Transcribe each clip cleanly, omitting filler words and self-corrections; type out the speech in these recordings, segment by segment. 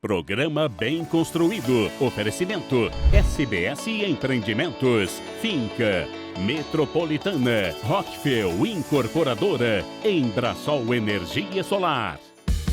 Programa Bem Construído. Oferecimento SBS Empreendimentos, Finca, Metropolitana, Rockfield Incorporadora, Embrasol Energia Solar.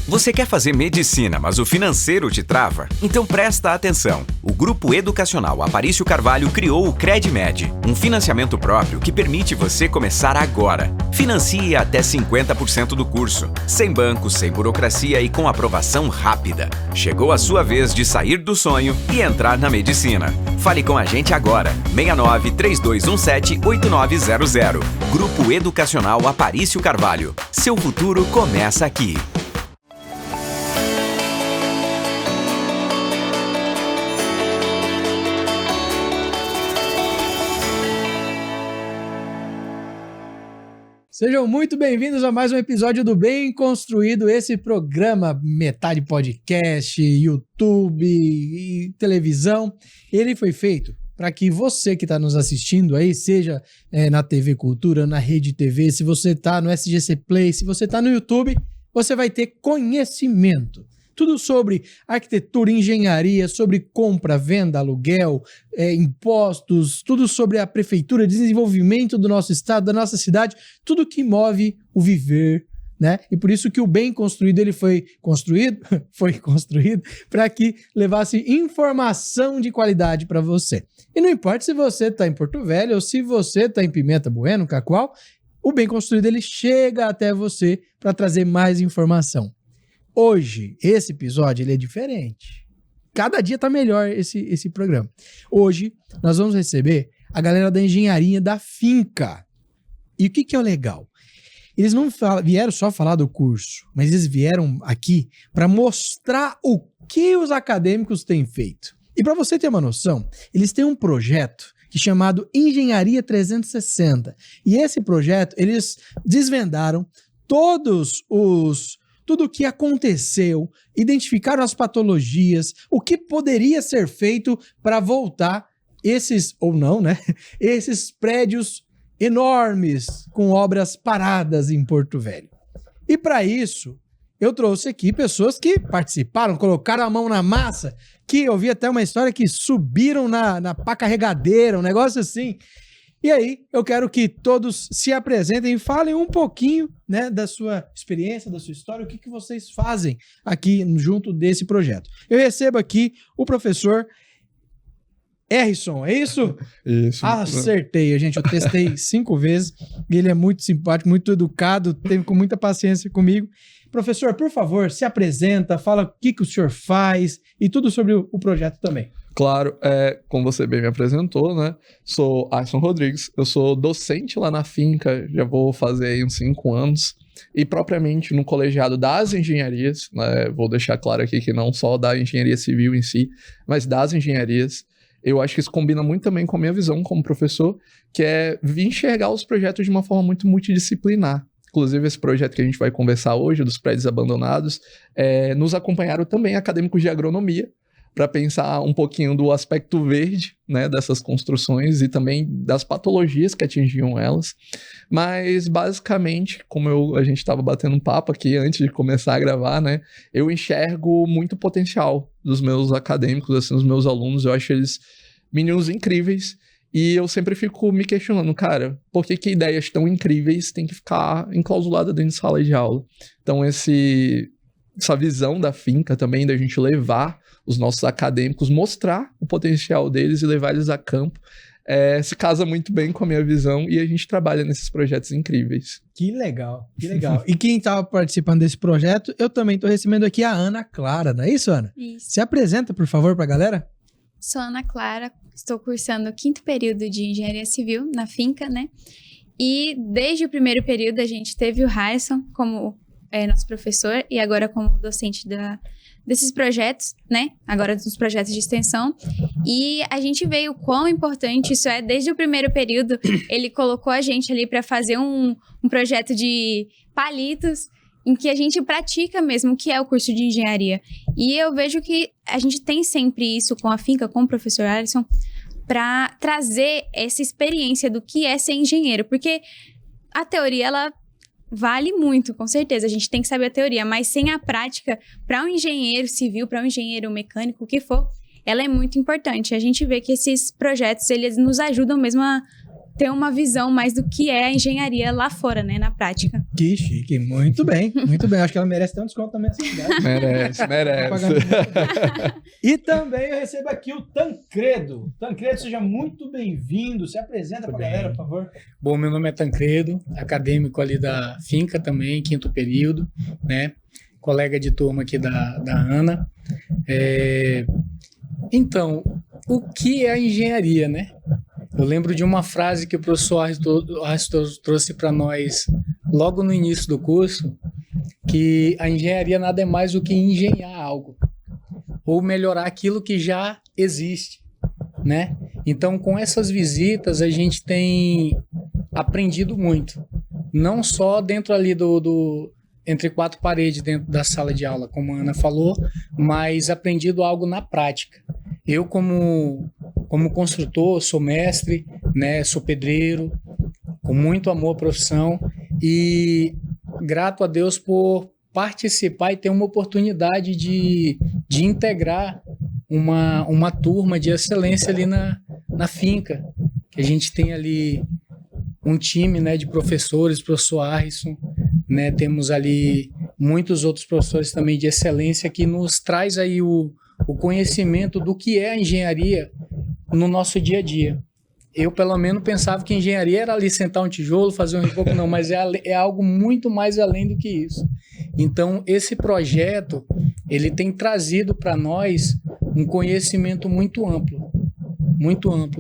Você quer fazer medicina, mas o financeiro te trava? Então presta atenção. O Grupo Educacional Aparício Carvalho criou o CredMed, um financiamento próprio que permite você começar agora. Financie até 50% do curso, sem banco, sem burocracia e com aprovação rápida. Chegou a sua vez de sair do sonho e entrar na medicina. Fale com a gente agora. 69-3217-8900. Grupo Educacional Aparício Carvalho. Seu futuro começa aqui. Sejam muito bem-vindos a mais um episódio do Bem Construído, esse programa, metade podcast, YouTube e televisão. Ele foi feito para que você que está nos assistindo aí, seja na TV Cultura, na Rede TV, se você está no SGC Play, se você está no YouTube, você vai ter conhecimento. Tudo sobre arquitetura, engenharia, sobre compra, venda, aluguel, impostos, tudo sobre a prefeitura, desenvolvimento do nosso estado, da nossa cidade, tudo que move o viver, né? E por isso que o Bem Construído, ele foi construído para que levasse informação de qualidade para você. E não importa se você está em Porto Velho ou se você está em Pimenta Bueno, Cacoal, o Bem Construído, ele chega até você para trazer mais informação. Hoje, esse episódio, ele é diferente. Cada dia tá melhor esse programa. Hoje, nós vamos receber a galera da engenharia da Finca. E o que é o legal? Eles não vieram só falar do curso, mas eles vieram aqui para mostrar o que os acadêmicos têm feito. E para você ter uma noção, eles têm um projeto chamado Engenharia 360. E esse projeto, eles desvendaram tudo o que aconteceu, identificaram as patologias, o que poderia ser feito para voltar esses prédios enormes com obras paradas em Porto Velho. E para isso, eu trouxe aqui pessoas que participaram, colocaram a mão na massa, que eu vi até uma história que subiram na pá carregadeira, um negócio assim. E aí, eu quero que todos se apresentem e falem um pouquinho, né, da sua experiência, da sua história, o que vocês fazem aqui junto desse projeto. Eu recebo aqui o professor Harrison, é isso? Isso. Acertei, gente. Eu testei 5 vezes e ele é muito simpático, muito educado, teve com muita paciência comigo. Professor, por favor, se apresenta, fala o que o senhor faz e tudo sobre o projeto também. Claro, como você bem me apresentou, né? Sou Harrison Rodrigues, eu sou docente lá na Finca, já vou fazer aí uns 5 anos, e propriamente no colegiado das engenharias, né? Vou deixar claro aqui que não só da engenharia civil em si, mas das engenharias. Eu acho que isso combina muito também com a minha visão como professor, que é vir enxergar os projetos de uma forma muito multidisciplinar. Inclusive, esse projeto que a gente vai conversar hoje, dos prédios abandonados, nos acompanharam também acadêmicos de agronomia, para pensar um pouquinho do aspecto verde, né, dessas construções e também das patologias que atingiam elas. Mas, basicamente, como a gente estava batendo um papo aqui antes de começar a gravar, né, eu enxergo muito potencial dos meus acadêmicos, assim, dos meus alunos. Eu acho eles meninos incríveis e eu sempre fico me questionando, cara, por que ideias tão incríveis têm que ficar enclausuladas dentro de sala de aula? Então, essa visão da Finca também, da gente levar os nossos acadêmicos, mostrar o potencial deles e levar eles a campo, se casa muito bem com a minha visão e a gente trabalha nesses projetos incríveis. Que legal, que legal. E quem estava participando desse projeto, eu também estou recebendo aqui a Ana Clara, não é isso, Ana? Isso. Se apresenta, por favor, para a galera. Sou Ana Clara, estou cursando o 5º período de Engenharia Civil na Finca, né? E desde o primeiro período a gente teve o Harrison como nosso professor e agora como docente desses projetos, né? Agora dos projetos de extensão. E a gente vê o quão importante isso é. Desde o primeiro período, ele colocou a gente ali para fazer um projeto de palitos em que a gente pratica mesmo o que é o curso de engenharia. E eu vejo que a gente tem sempre isso com a Finca, com o professor Harrison, para trazer essa experiência do que é ser engenheiro. Porque a teoria, ela vale muito, com certeza. A gente tem que saber a teoria, mas sem a prática, para um engenheiro civil, para um engenheiro mecânico, o que for, ela é muito importante. A gente vê que esses projetos, eles nos ajudam mesmo a ter uma visão mais do que é a engenharia lá fora, né, na prática. Que chique, muito bem, muito bem. Acho que ela merece ter um desconto também nessa cidade. Merece. E também eu recebo aqui o Tancredo. Tancredo, seja muito bem-vindo. Se apresenta pra galera, por favor. Bom, meu nome é Tancredo, acadêmico ali da Finca também, 5º período, né? Colega de turma aqui da Ana. Então, o que é a engenharia, né? Eu lembro de uma frase que o professor Aristotle trouxe para nós logo no início do curso, que a engenharia nada é mais do que engenhar algo, ou melhorar aquilo que já existe, né? Então, com essas visitas, a gente tem aprendido muito, não só dentro ali entre 4 paredes dentro da sala de aula, como a Ana falou, mas aprendido algo na prática. Eu, como construtor, sou mestre, né? Sou pedreiro, com muito amor à profissão e grato a Deus por participar e ter uma oportunidade de integrar uma turma de excelência ali na finca, que a gente tem ali um time, né, de professores, professor Harrison, né? Temos ali muitos outros professores também de excelência que nos traz aí o conhecimento do que é a engenharia no nosso dia a dia. Eu, pelo menos, pensava que engenharia era ali sentar um tijolo, fazer um reboco, não, mas é algo muito mais além do que isso. Então, esse projeto, ele tem trazido para nós um conhecimento muito amplo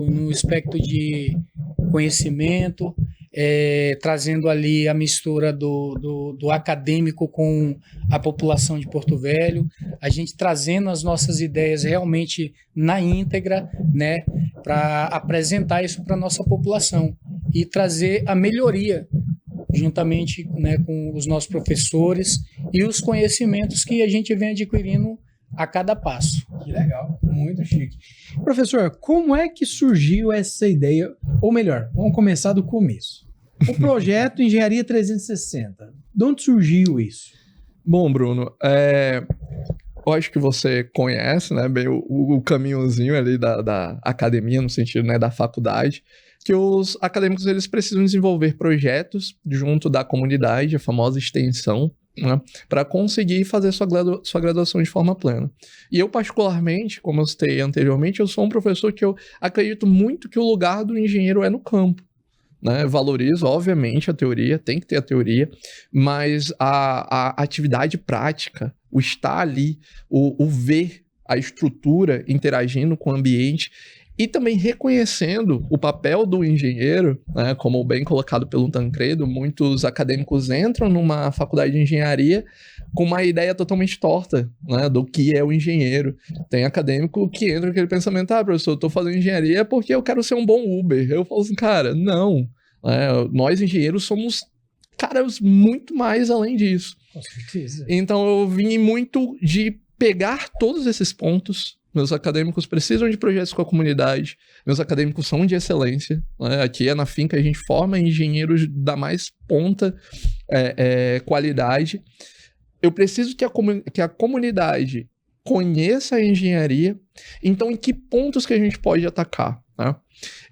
no aspecto de conhecimento, trazendo ali a mistura do acadêmico com a população de Porto Velho, a gente trazendo as nossas ideias realmente na íntegra, né, para apresentar isso para a nossa população e trazer a melhoria juntamente, né, com os nossos professores e os conhecimentos que a gente vem adquirindo a cada passo. Que legal, muito chique. Professor, como é que surgiu essa ideia? Ou melhor, vamos começar do começo. O projeto Engenharia 360. De onde surgiu isso? Bom, Bruno, eu acho que você conhece, né, bem o caminhozinho ali da academia, no sentido, né, da faculdade, que os acadêmicos eles precisam desenvolver projetos junto da comunidade, a famosa extensão, né, para conseguir fazer sua graduação de forma plena. E eu, particularmente, como eu citei anteriormente, eu sou um professor que eu acredito muito que o lugar do engenheiro é no campo. Né? Valorizo, obviamente, a teoria, tem que ter a teoria, mas a atividade prática, o estar ali, o ver a estrutura interagindo com o ambiente e também reconhecendo o papel do engenheiro, né? Como bem colocado pelo Tancredo, muitos acadêmicos entram numa faculdade de engenharia com uma ideia totalmente torta, né, do que é o engenheiro. Tem acadêmico que entra com aquele pensamento, professor, eu tô fazendo engenharia porque eu quero ser um bom Uber. Eu falo assim, cara, não. Nós engenheiros somos caras muito mais além disso. Com certeza. Então eu vim muito de pegar todos esses pontos. Meus acadêmicos precisam de projetos com a comunidade. Meus acadêmicos são de excelência. Né? Aqui na Finca a gente forma engenheiros da mais ponta qualidade. Eu preciso que a comunidade conheça a engenharia. Então, em que pontos que a gente pode atacar? Né?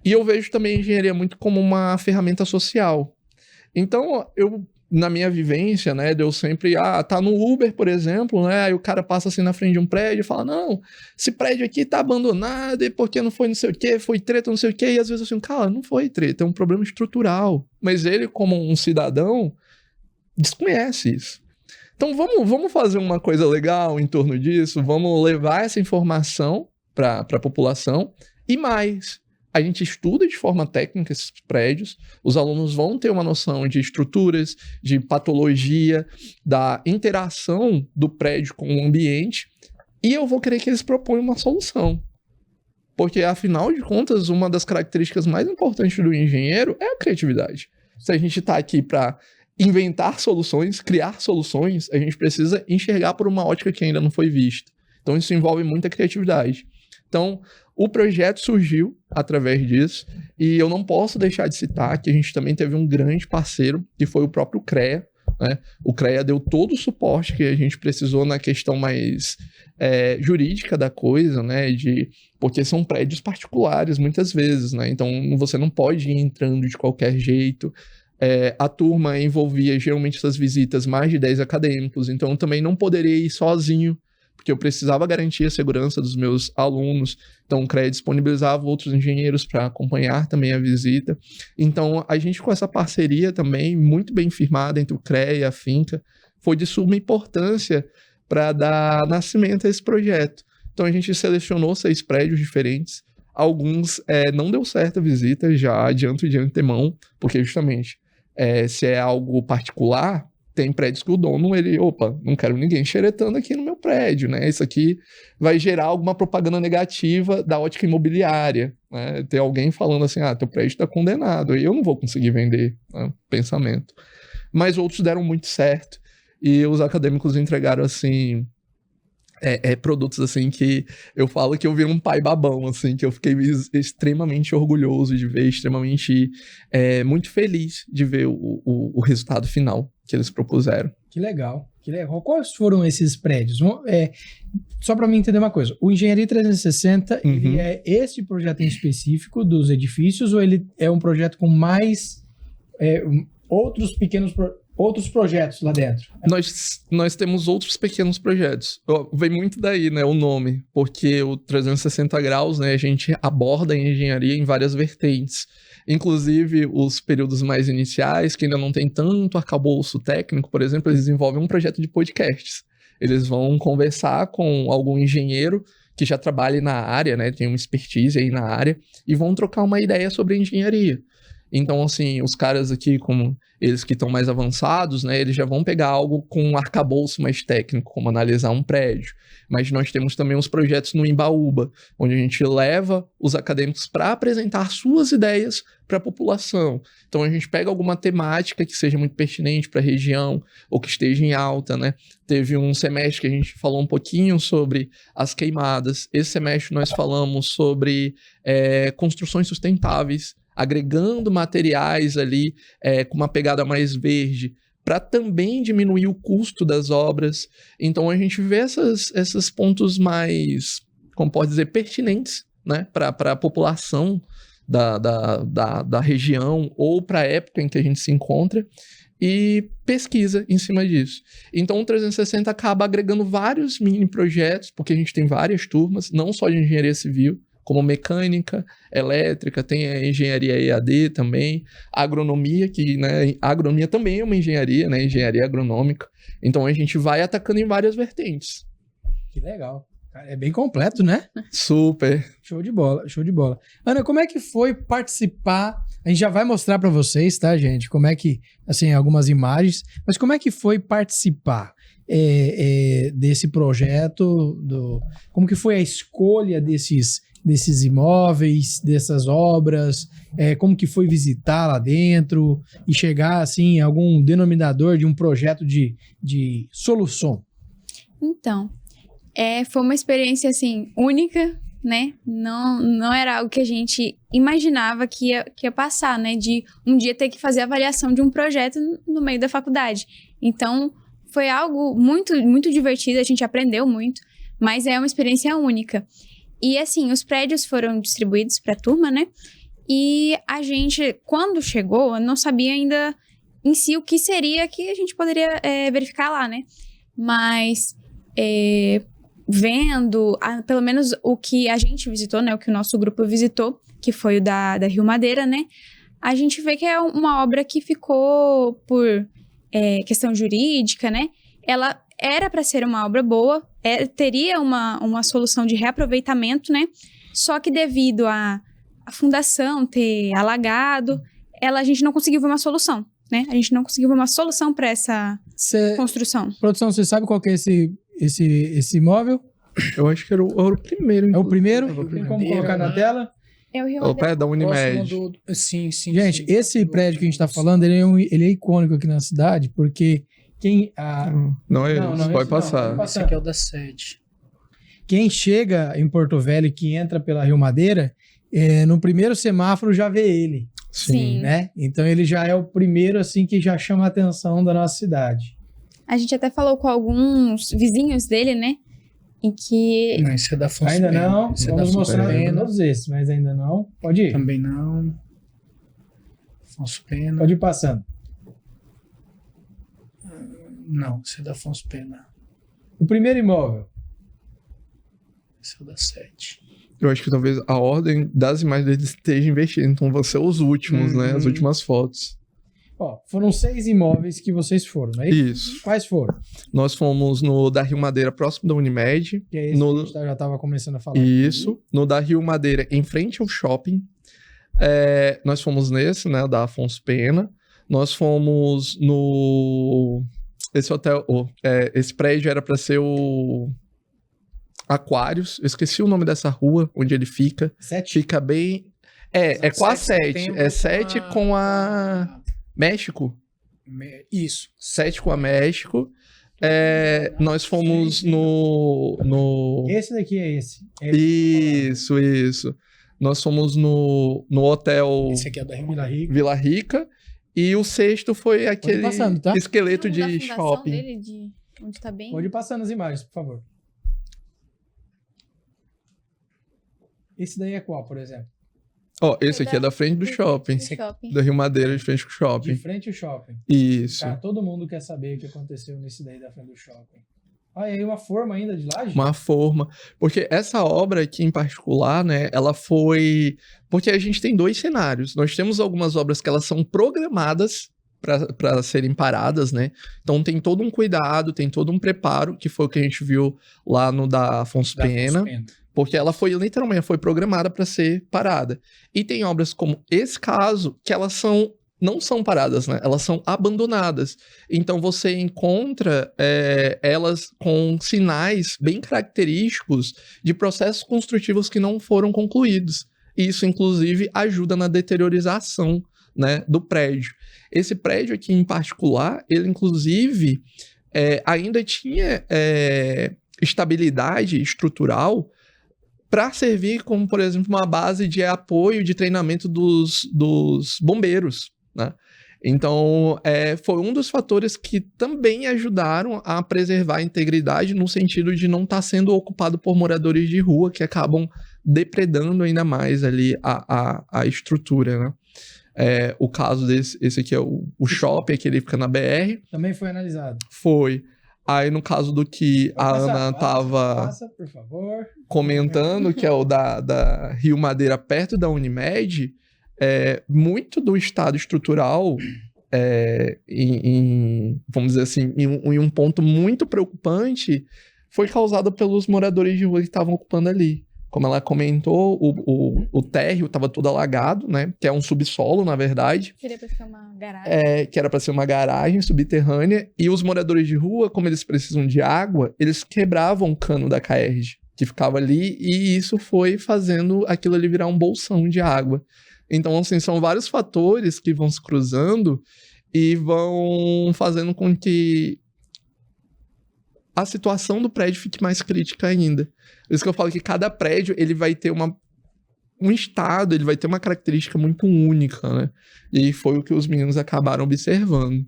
E eu vejo também a engenharia muito como uma ferramenta social. Então, na minha vivência, né, eu sempre, tá no Uber, por exemplo, né, aí o cara passa assim na frente de um prédio e fala, não, esse prédio aqui tá abandonado e porque não foi não sei o quê, foi treta não sei o quê, e às vezes assim, cara, não foi treta, é um problema estrutural. Mas ele, como um cidadão, desconhece isso. Então, vamos fazer uma coisa legal em torno disso, vamos levar essa informação para a população e mais. A gente estuda de forma técnica esses prédios, os alunos vão ter uma noção de estruturas, de patologia, da interação do prédio com o ambiente, e eu vou querer que eles proponham uma solução. Porque, afinal de contas, uma das características mais importantes do engenheiro é a criatividade. Se a gente está aqui para inventar soluções, criar soluções, a gente precisa enxergar por uma ótica que ainda não foi vista. Então, isso envolve muita criatividade. Então, o projeto surgiu através disso, e eu não posso deixar de citar que a gente também teve um grande parceiro, que foi o próprio CREA, né? O CREA deu todo o suporte que a gente precisou na questão mais jurídica da coisa, né? Porque são prédios particulares muitas vezes, né? Então você não pode ir entrando de qualquer jeito. A turma envolvia geralmente essas visitas mais de 10 acadêmicos, então eu também não poderia ir sozinho, porque eu precisava garantir a segurança dos meus alunos. Então o CREA disponibilizava outros engenheiros para acompanhar também a visita. Então a gente, com essa parceria também muito bem firmada entre o CREA e a finca, foi de suma importância para dar nascimento a esse projeto. Então a gente selecionou 6 prédios diferentes. Alguns não deu certo a visita, já adianto de antemão, porque justamente se é algo particular, tem prédios que o dono, não quero ninguém xeretando aqui no meu prédio, né? Isso aqui vai gerar alguma propaganda negativa da ótica imobiliária, né? Tem alguém falando assim, teu prédio está condenado, aí eu não vou conseguir vender, né? Pensamento. Mas outros deram muito certo, e os acadêmicos entregaram, assim, produtos, assim, que eu falo que eu vi um pai babão, assim, que eu fiquei extremamente orgulhoso de ver, extremamente muito feliz de ver o resultado final que eles propuseram. Que legal, que legal. Quais foram esses prédios? Só para mim entender uma coisa, o Engenharia 360, ele é esse projeto em específico dos edifícios, ou ele é um projeto com mais outros projetos lá dentro? Nós temos outros pequenos projetos. Vem muito daí, né, o nome, porque o 360 graus, né, a gente aborda a engenharia em várias vertentes. Inclusive, os períodos mais iniciais, que ainda não tem tanto arcabouço técnico, por exemplo, eles desenvolvem um projeto de podcasts. Eles vão conversar com algum engenheiro que já trabalha na área, né, tem uma expertise aí na área, e vão trocar uma ideia sobre a engenharia. Então, assim, os caras aqui, como eles que estão mais avançados, né, eles já vão pegar algo com um arcabouço mais técnico, como analisar um prédio. Mas nós temos também uns projetos no Embaúba, onde a gente leva os acadêmicos para apresentar suas ideias para a população. Então, a gente pega alguma temática que seja muito pertinente para a região, ou que esteja em alta, né? Teve um semestre que a gente falou um pouquinho sobre as queimadas. Esse semestre nós falamos sobre construções sustentáveis, agregando materiais ali com uma pegada mais verde, para também diminuir o custo das obras. Então a gente vê esses pontos mais, como pode dizer, pertinentes, né, para a população da região ou para a época em que a gente se encontra, e pesquisa em cima disso. Então o 360 acaba agregando vários mini projetos, porque a gente tem várias turmas, não só de engenharia civil, como mecânica, elétrica, tem a engenharia EAD também, agronomia, que, né, a agronomia também é uma engenharia, né, engenharia agronômica. Então a gente vai atacando em várias vertentes. Que legal. É bem completo, né? Super. Show de bola, show de bola. Ana, como é que foi participar? A gente já vai mostrar para vocês, tá, gente? Como é que, assim, algumas imagens, mas como é que foi participar desse projeto? Como que foi a escolha desses imóveis, dessas obras, como que foi visitar lá dentro e chegar, assim, a algum denominador de um projeto de solução? Então, foi uma experiência, assim, única, né? Não era algo que a gente imaginava que ia passar, né? De um dia ter que fazer a avaliação de um projeto no meio da faculdade. Então, foi algo muito, muito divertido, a gente aprendeu muito, mas é uma experiência única. E, assim, os prédios foram distribuídos para a turma, né? E a gente, quando chegou, não sabia ainda em si o que seria que a gente poderia verificar lá, né? Mas, vendo, pelo menos o que a gente visitou, né? O que o nosso grupo visitou, que foi o da Rio Madeira, né? A gente vê que é uma obra que ficou por questão jurídica, né? Ela era para ser uma obra boa, teria uma solução de reaproveitamento, né? Só que devido à fundação ter alagado, a gente não conseguiu ver uma solução, né? A gente não conseguiu ver uma solução para essa construção. Produção, você sabe qual que é esse imóvel? Eu acho que era o primeiro. É o primeiro? Tem como colocar na tela? É o Rio Madeira. O prédio da Unimed. Sim. Gente, esse prédio que a gente está falando, ele é icônico aqui na cidade, porque Não é isso, pode passar. Esse aqui é o da sede. quem chega em Porto Velho, que entra pela Rio Madeira, no primeiro semáforo já vê ele, Sim. né? Então ele já é o primeiro, assim, que já chama a atenção da nossa cidade. A gente até falou com alguns vizinhos dele, né? Em que... Não, esse é da Afonso Ainda Pena. não, Esse é da vamos Afonso mostrar Pena. todos esses, mas ainda não. Pode ir, Também não. Afonso Pena. pode ir passando. Não, esse é da Afonso Pena. O primeiro imóvel. Esse é o da 7. Eu acho que talvez a ordem das imagens deles esteja investida. Então vão ser os últimos, né? As últimas fotos. Ó, foram 6 imóveis que vocês foram, não é isso? Isso. Quais foram? Nós fomos no da Rio Madeira, próximo da Unimed. Que é esse No- que a gente já estava começando a falar. Isso. No da Rio Madeira, em frente ao shopping. Nós fomos nesse, né? Da Afonso Pena. Nós fomos no... Esse hotel... esse prédio era para ser o... Aquários. Eu esqueci o nome dessa rua, onde ele fica. 7? Fica bem... É com a 7. É 7 setembro com a... México. Isso. 7 com a México. Nós fomos no... Esse daqui é esse. Isso. Nós fomos no hotel Esse aqui é o da Rio Vila Madeira. Rica. Vila Rica. E o sexto foi aquele passando, tá? esqueleto Da de fundação shopping. dele, de onde tá bem... Pode ir passando as imagens, por favor. Esse daí é qual, por exemplo? Ó, esse aqui é da frente do shopping. shopping. Da Rio Madeira, de frente com o De shopping. frente ao shopping. Isso. Cara, todo mundo quer saber o que aconteceu nesse daí da frente do shopping. Olha aí, uma forma ainda de laje? Uma forma. Porque essa obra aqui em particular, né, ela foi... Porque a gente tem 2 cenários. Nós temos algumas obras que elas são programadas para serem paradas, né? Então tem todo um cuidado, tem todo um preparo, que foi o que a gente viu lá no da Afonso Da Pena. Afonso Pena. Porque ela foi, literalmente, foi programada para ser parada. E tem obras como esse caso, que elas não são paradas, né? Elas são abandonadas. Então você encontra elas com sinais bem característicos de processos construtivos que não foram concluídos. E isso, inclusive, ajuda na deteriorização, né, do prédio. Esse prédio aqui em particular, ele, inclusive, ainda tinha estabilidade estrutural para servir como, por exemplo, uma base de apoio, de treinamento dos bombeiros, né? Então, foi um dos fatores que também ajudaram a preservar a integridade no sentido de não estar sendo ocupado por moradores de rua que acabam depredando ainda mais ali a estrutura, né? O caso esse aqui é o shopping, que ele fica na BR. Também foi analisado. Foi. Aí, no caso do que a Ana tava Passa, por favor. comentando, que é o da Rio Madeira, perto da Unimed, muito do estado estrutural, vamos dizer assim, em um ponto muito preocupante, foi causado pelos moradores de rua que estavam ocupando ali. Como ela comentou, o térreo estava todo alagado, né? Que é um subsolo, na verdade. Seria pra ser uma garagem. Que era para ser uma garagem subterrânea. E os moradores de rua, como eles precisam de água, eles quebravam o cano da CAERJ, que ficava ali, e isso foi fazendo aquilo ali virar um bolsão de água. Então, assim, são vários fatores que vão se cruzando e vão fazendo com que a situação do prédio fique mais crítica ainda. Por isso que eu falo que cada prédio, ele vai ter um estado, ele vai ter uma característica muito única, né? E foi o que os meninos acabaram observando.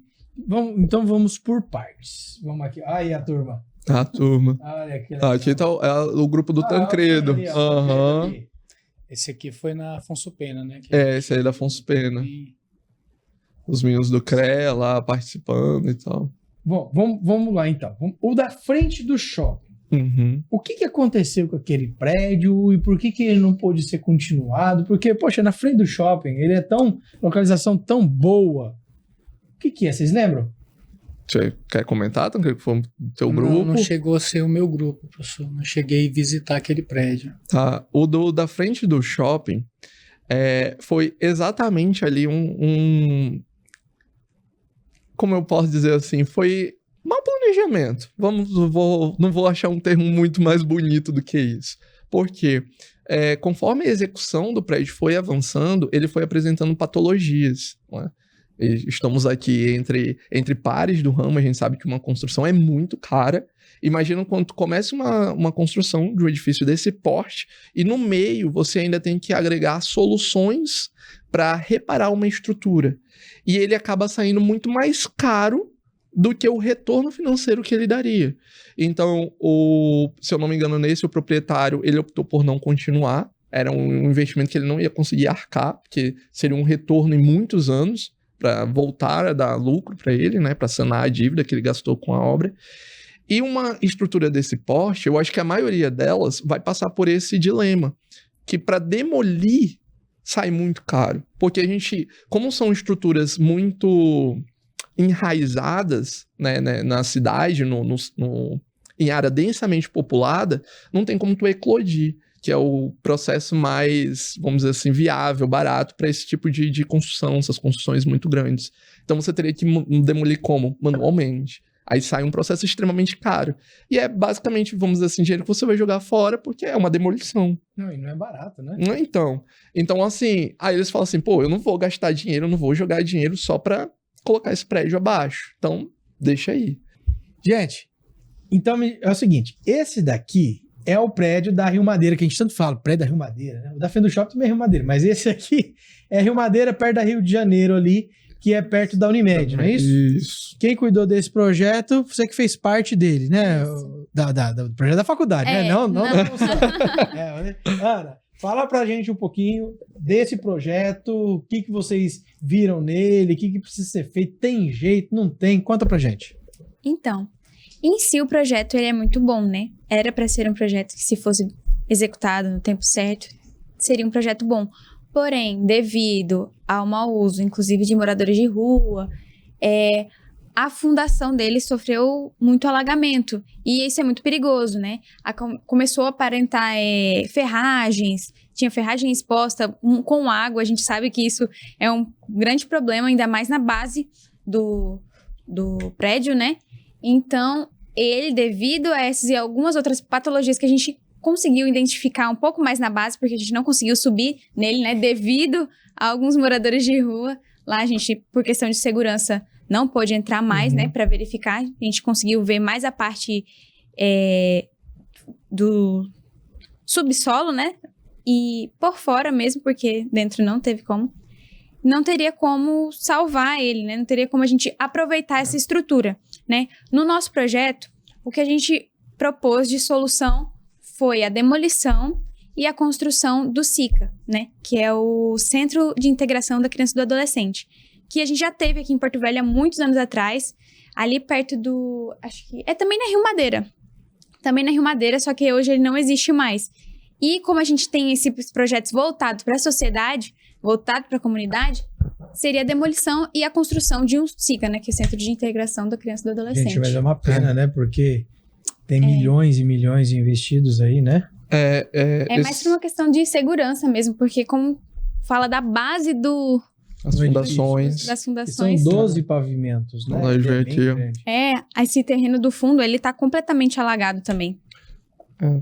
Então vamos por partes. Vamos aqui. Aí a turma. A turma. Olha aqui. Aqui tá o grupo do Tancredo. Ali, ó, Aham. ali. Esse aqui foi na Afonso Pena, né? Esse aí é da Afonso Pena. Os meninos do CREA lá participando e tal. Bom, vamos lá então. O da frente do shopping. Uhum. O que aconteceu com aquele prédio e por que ele não pôde ser continuado? Porque, poxa, na frente do shopping, ele é localização tão boa. O que é? Vocês lembram? Você quer comentar, Tancredo, que foi o teu grupo? Não chegou a ser o meu grupo, professor. Não cheguei a visitar aquele prédio. Tá. O da frente do shopping foi exatamente ali como eu posso dizer assim, foi mau planejamento. Não vou achar um termo muito mais bonito do que isso. Porque conforme a execução do prédio foi avançando, ele foi apresentando patologias, não é? E estamos aqui entre pares do ramo, a gente sabe que uma construção é muito cara Imagina quando tu começa uma construção de um edifício desse porte e no meio você ainda tem que agregar soluções para reparar uma estrutura. E ele acaba saindo muito mais caro do que o retorno financeiro que ele daria. Então, se eu não me engano, o proprietário, ele optou por não continuar. Era um investimento que ele não ia conseguir arcar, porque seria um retorno em muitos anos para voltar a dar lucro para ele, né, para sanar a dívida que ele gastou com a obra. E uma estrutura desse porte, eu acho que a maioria delas vai passar por esse dilema, que para demolir sai muito caro. Porque a gente, como são estruturas muito enraizadas, né, na cidade, em área densamente populada, não tem como tu eclodir, que é o processo mais, vamos dizer assim, viável, barato para esse tipo de construção, essas construções muito grandes. Então você teria que demolir como? Manualmente. Aí sai um processo extremamente caro. E é basicamente, vamos dizer assim, dinheiro que você vai jogar fora porque é uma demolição. Não, e não é barato, né? Então assim, aí eles falam assim, pô, eu não vou gastar dinheiro, eu não vou jogar dinheiro só para colocar esse prédio abaixo. Então, deixa aí. Gente, então é o seguinte, esse daqui é o prédio da Rio Madeira, que a gente tanto fala, prédio da Rio Madeira, né? O da Fendo Shopping também é Rio Madeira, mas esse aqui é Rio Madeira, perto da Rio de Janeiro ali, que é perto da Unimed, não é isso? Isso. Quem cuidou desse projeto, você que fez parte dele, né? Do projeto da faculdade, né? Não. Ana, fala pra gente um pouquinho desse projeto, o que vocês viram nele, o que precisa ser feito, tem jeito, não tem? Conta pra gente. Então, em si o projeto ele é muito bom, né? Era para ser um projeto que, se fosse executado no tempo certo, seria um projeto bom. Porém, devido ao mau uso, inclusive de moradores de rua, a fundação dele sofreu muito alagamento. E isso é muito perigoso, né? Começou a aparentar ferragens, tinha ferragem exposta com água. A gente sabe que isso é um grande problema, ainda mais na base do prédio, né? Então, ele, devido a essas e algumas outras patologias que a gente conseguiu identificar um pouco mais na base, porque a gente não conseguiu subir nele, né? Devido a alguns moradores de rua. Lá a gente, por questão de segurança, não pôde entrar mais, né? Para verificar. A gente conseguiu ver mais a parte do subsolo, né? E por fora mesmo, porque dentro não teve como. Não teria como salvar ele, né? Não teria como a gente aproveitar essa estrutura, né? No nosso projeto, o que a gente propôs de solução foi a demolição e a construção do SICA, né? Que é o Centro de Integração da Criança e do Adolescente, que a gente já teve aqui em Porto Velho há muitos anos atrás, ali perto do... acho que é também na Rio Madeira. Também na Rio Madeira, só que hoje ele não existe mais. E como a gente tem esses projetos voltados para a sociedade, voltados para a comunidade, seria a demolição e a construção de um SICA, né? Que é o Centro de Integração da Criança e do Adolescente. Gente, mas é uma pena, né? Porque tem milhões e milhões investidos aí, né? Mais por uma questão de segurança mesmo, porque como fala da base das fundações. São 12 pavimentos, né? Esse terreno do fundo, ele tá completamente alagado também.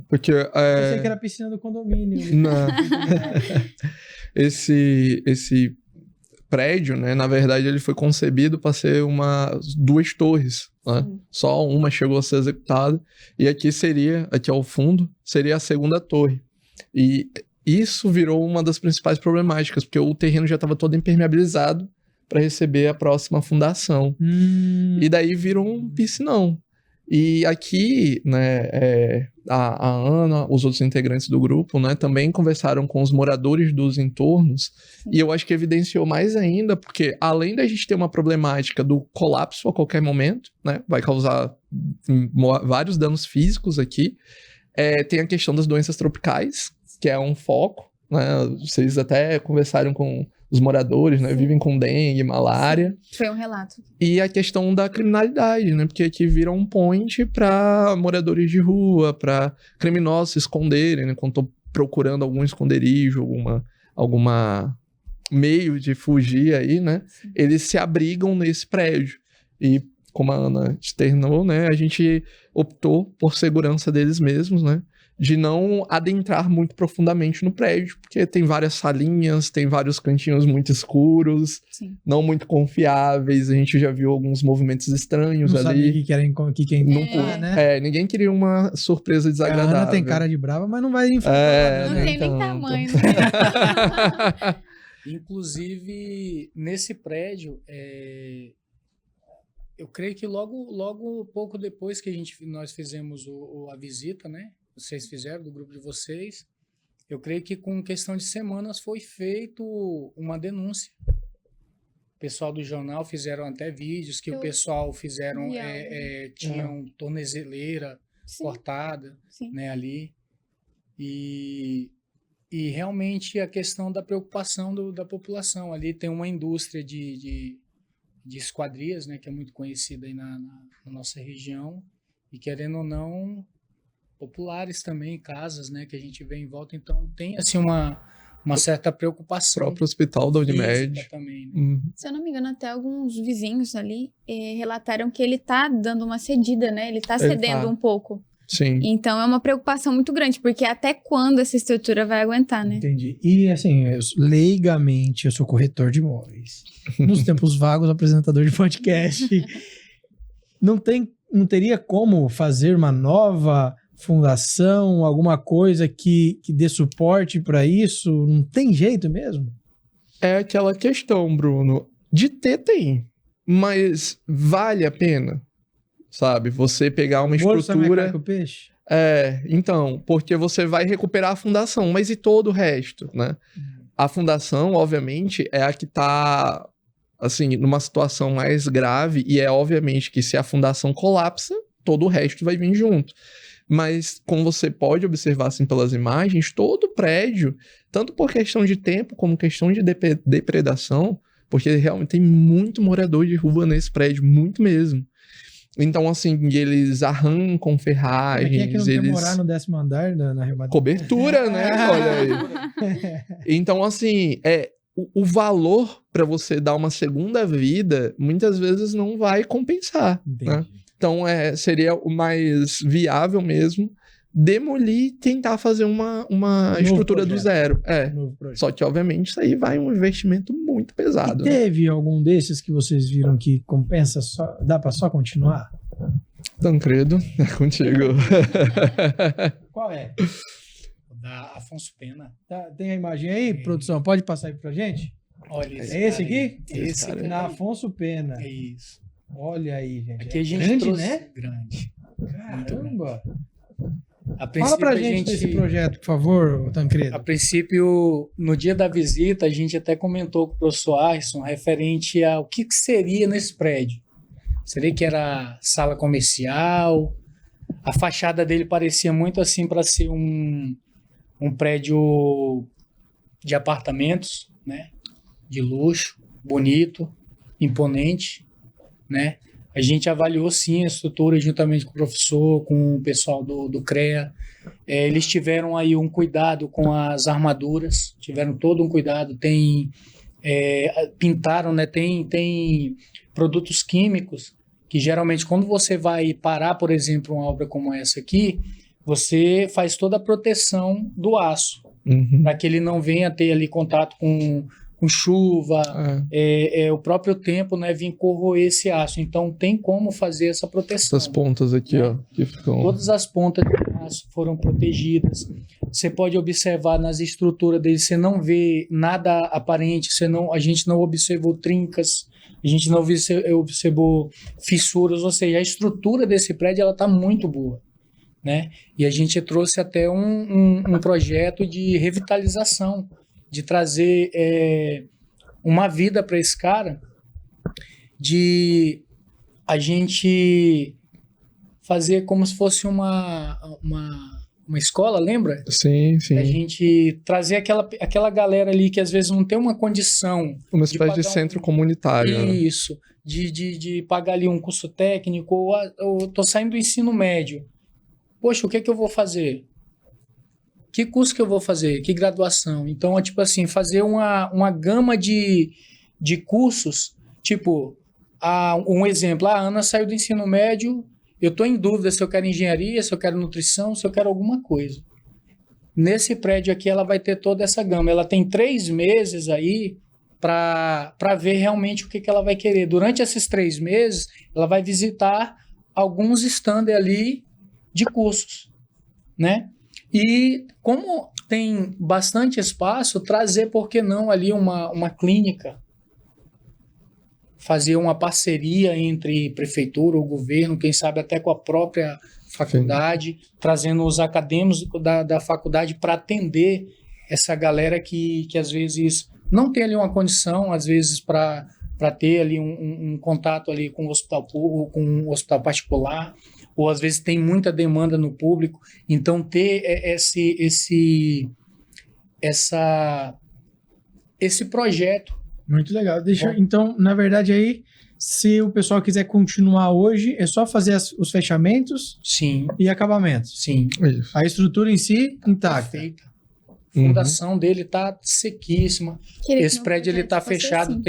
Porque... Eu pensei que era a piscina do condomínio. Não. Esse prédio, né, na verdade, ele foi concebido para ser duas torres, né? Só uma chegou a ser executada, e aqui ao fundo, seria a segunda torre. E isso virou uma das principais problemáticas, porque o terreno já estava todo impermeabilizado para receber a próxima fundação. E daí virou um piscinão. E aqui, né, a Ana, os outros integrantes do grupo, né, também conversaram com os moradores dos entornos. E eu acho que evidenciou mais ainda, porque além da gente ter uma problemática do colapso a qualquer momento, né, vai causar vários danos físicos aqui, tem a questão das doenças tropicais, que é um foco, né, vocês até conversaram com os moradores, né, vivem com dengue, malária. Foi um relato. E a questão da criminalidade, né, porque aqui vira um point para moradores de rua, para criminosos se esconderem, né, quando estão procurando algum esconderijo, alguma meio de fugir aí, né, eles se abrigam nesse prédio. E como a Ana externou, né, a gente optou por segurança deles mesmos, né, de não adentrar muito profundamente no prédio, porque tem várias salinhas, tem vários cantinhos muito escuros, Sim. não muito confiáveis, a gente já viu alguns movimentos estranhos Não sabia ali. que quem Não tá, né? ninguém queria uma surpresa A desagradável. Ana tem cara de brava, mas não vai enfrentar É, nada, Não né? tem então, nem tamanho. Inclusive, nesse prédio, eu creio que logo pouco depois que nós fizemos a visita, né? Vocês fizeram, do grupo de vocês, eu creio que com questão de semanas foi feito uma denúncia. O pessoal do jornal fizeram até vídeos que o pessoal fizeram, tinham tornezeleira Sim, cortada, sim. né, ali. E realmente a questão da preocupação da população. Ali tem uma indústria de esquadrias, né, que é muito conhecida aí na nossa região, e querendo ou não, populares também, casas, né, que a gente vê em volta. Então tem assim uma certa O preocupação próprio hospital da Unimed. física também, né? Se eu não me engano, até alguns vizinhos ali relataram que ele tá dando uma cedida, né? Ele tá Ele cedendo tá. um pouco. Sim. Então é uma preocupação muito grande, porque até quando essa estrutura vai aguentar, né? Entendi. E assim, leigamente, eu sou corretor de imóveis. Nos tempos vagos, apresentador de podcast. Não teria como fazer uma nova fundação, alguma coisa que dê suporte para isso? Não tem jeito mesmo? É aquela questão, Bruno. De ter, tem. Mas vale a pena, sabe? Você pegar uma Morto sabe mais caro estrutura... que o peixe? Então, porque você vai recuperar a fundação, mas e todo o resto, né? A fundação, obviamente, é a que tá, assim, numa situação mais grave, e é obviamente que se a fundação colapsa, todo o resto vai vir junto. Mas, como você pode observar, assim, pelas imagens, todo o prédio, tanto por questão de tempo, como questão de depredação, porque realmente tem muito morador de rua nesse prédio, muito mesmo. Então, assim, eles arrancam ferragens, Quem é que não quer eles... morar no 10º andar na Rio Madeira? Cobertura, né? Olha aí. Então, assim, o valor para você dar uma segunda vida, muitas vezes não vai compensar, né? Entendi. Então, seria o mais viável mesmo demolir e tentar fazer uma estrutura do projeto. zero. Novo projeto. Só que, obviamente, isso aí vai um investimento muito pesado. E Né? teve algum desses que vocês viram que compensa só, dá pra só continuar? Tancredo, é contigo. Qual é? Da Afonso Pena. Tem a imagem aí, produção? Pode passar aí pra gente? Olha É esse cara aí. aqui? Esse cara cara Na aí. Afonso Pena. É isso. Olha aí, gente. Aqui a gente grande, trouxe... né? Grande. Caramba. A Fala princípio, pra a gente desse projeto, por favor, Tancredo. A princípio, no dia da visita, a gente até comentou com o professor Arson referente ao que seria nesse prédio. Seria que era sala comercial? A fachada dele parecia muito assim para ser um prédio de apartamentos, né? De luxo, bonito, imponente, né? A gente avaliou sim a estrutura juntamente com o professor, com o pessoal do CREA. Eles tiveram aí um cuidado com as armaduras, tiveram todo um cuidado. Pintaram, né? Tem produtos químicos que geralmente quando você vai parar, por exemplo, uma obra como essa aqui, você faz toda a proteção do aço, para que ele não venha ter ali contato com chuva, o próprio tempo, né, vir corroer esse aço. Então tem como fazer essa proteção. Essas pontas aqui, ó, que ficam... Todas as pontas do aço foram protegidas. Você pode observar nas estruturas dele, você não vê nada aparente, a gente não observou trincas, a gente não observou fissuras, ou seja, a estrutura desse prédio ela está muito boa, né? E a gente trouxe até um projeto de revitalização, de trazer uma vida para esse cara, de a gente fazer como se fosse uma escola, lembra? Sim, sim. A gente trazer aquela galera ali que às vezes não tem uma condição. Uma espécie de centro comunitário. Né? Isso, de pagar ali um curso técnico, ou tô saindo do ensino médio. Poxa, o que é que eu vou fazer? Que curso que eu vou fazer? Que graduação? Então, é tipo assim, fazer uma gama de cursos, tipo, um exemplo, a Ana saiu do ensino médio, eu estou em dúvida se eu quero engenharia, se eu quero nutrição, se eu quero alguma coisa. Nesse prédio aqui, ela vai ter toda essa gama. Ela tem 3 meses aí para ver realmente o que ela vai querer. Durante esses 3 meses, ela vai visitar alguns stands ali de cursos, né? E como tem bastante espaço, trazer, por que não, ali uma clínica, fazer uma parceria entre prefeitura ou governo, quem sabe até com a própria faculdade, trazendo os acadêmicos da faculdade para atender essa galera que às vezes não tem ali uma condição, às vezes para ter ali um contato ali com o hospital público, com o hospital particular, ou às vezes tem muita demanda no público, então ter esse projeto. Muito legal. Então, na verdade, aí, se o pessoal quiser continuar hoje, é só fazer os fechamentos Sim, e acabamentos. sim. Isso. A estrutura em si, intacta. Perfeita. A fundação dele tá sequíssima. Queria que Esse meu prédio ele projeto tá fosse fechado. assim.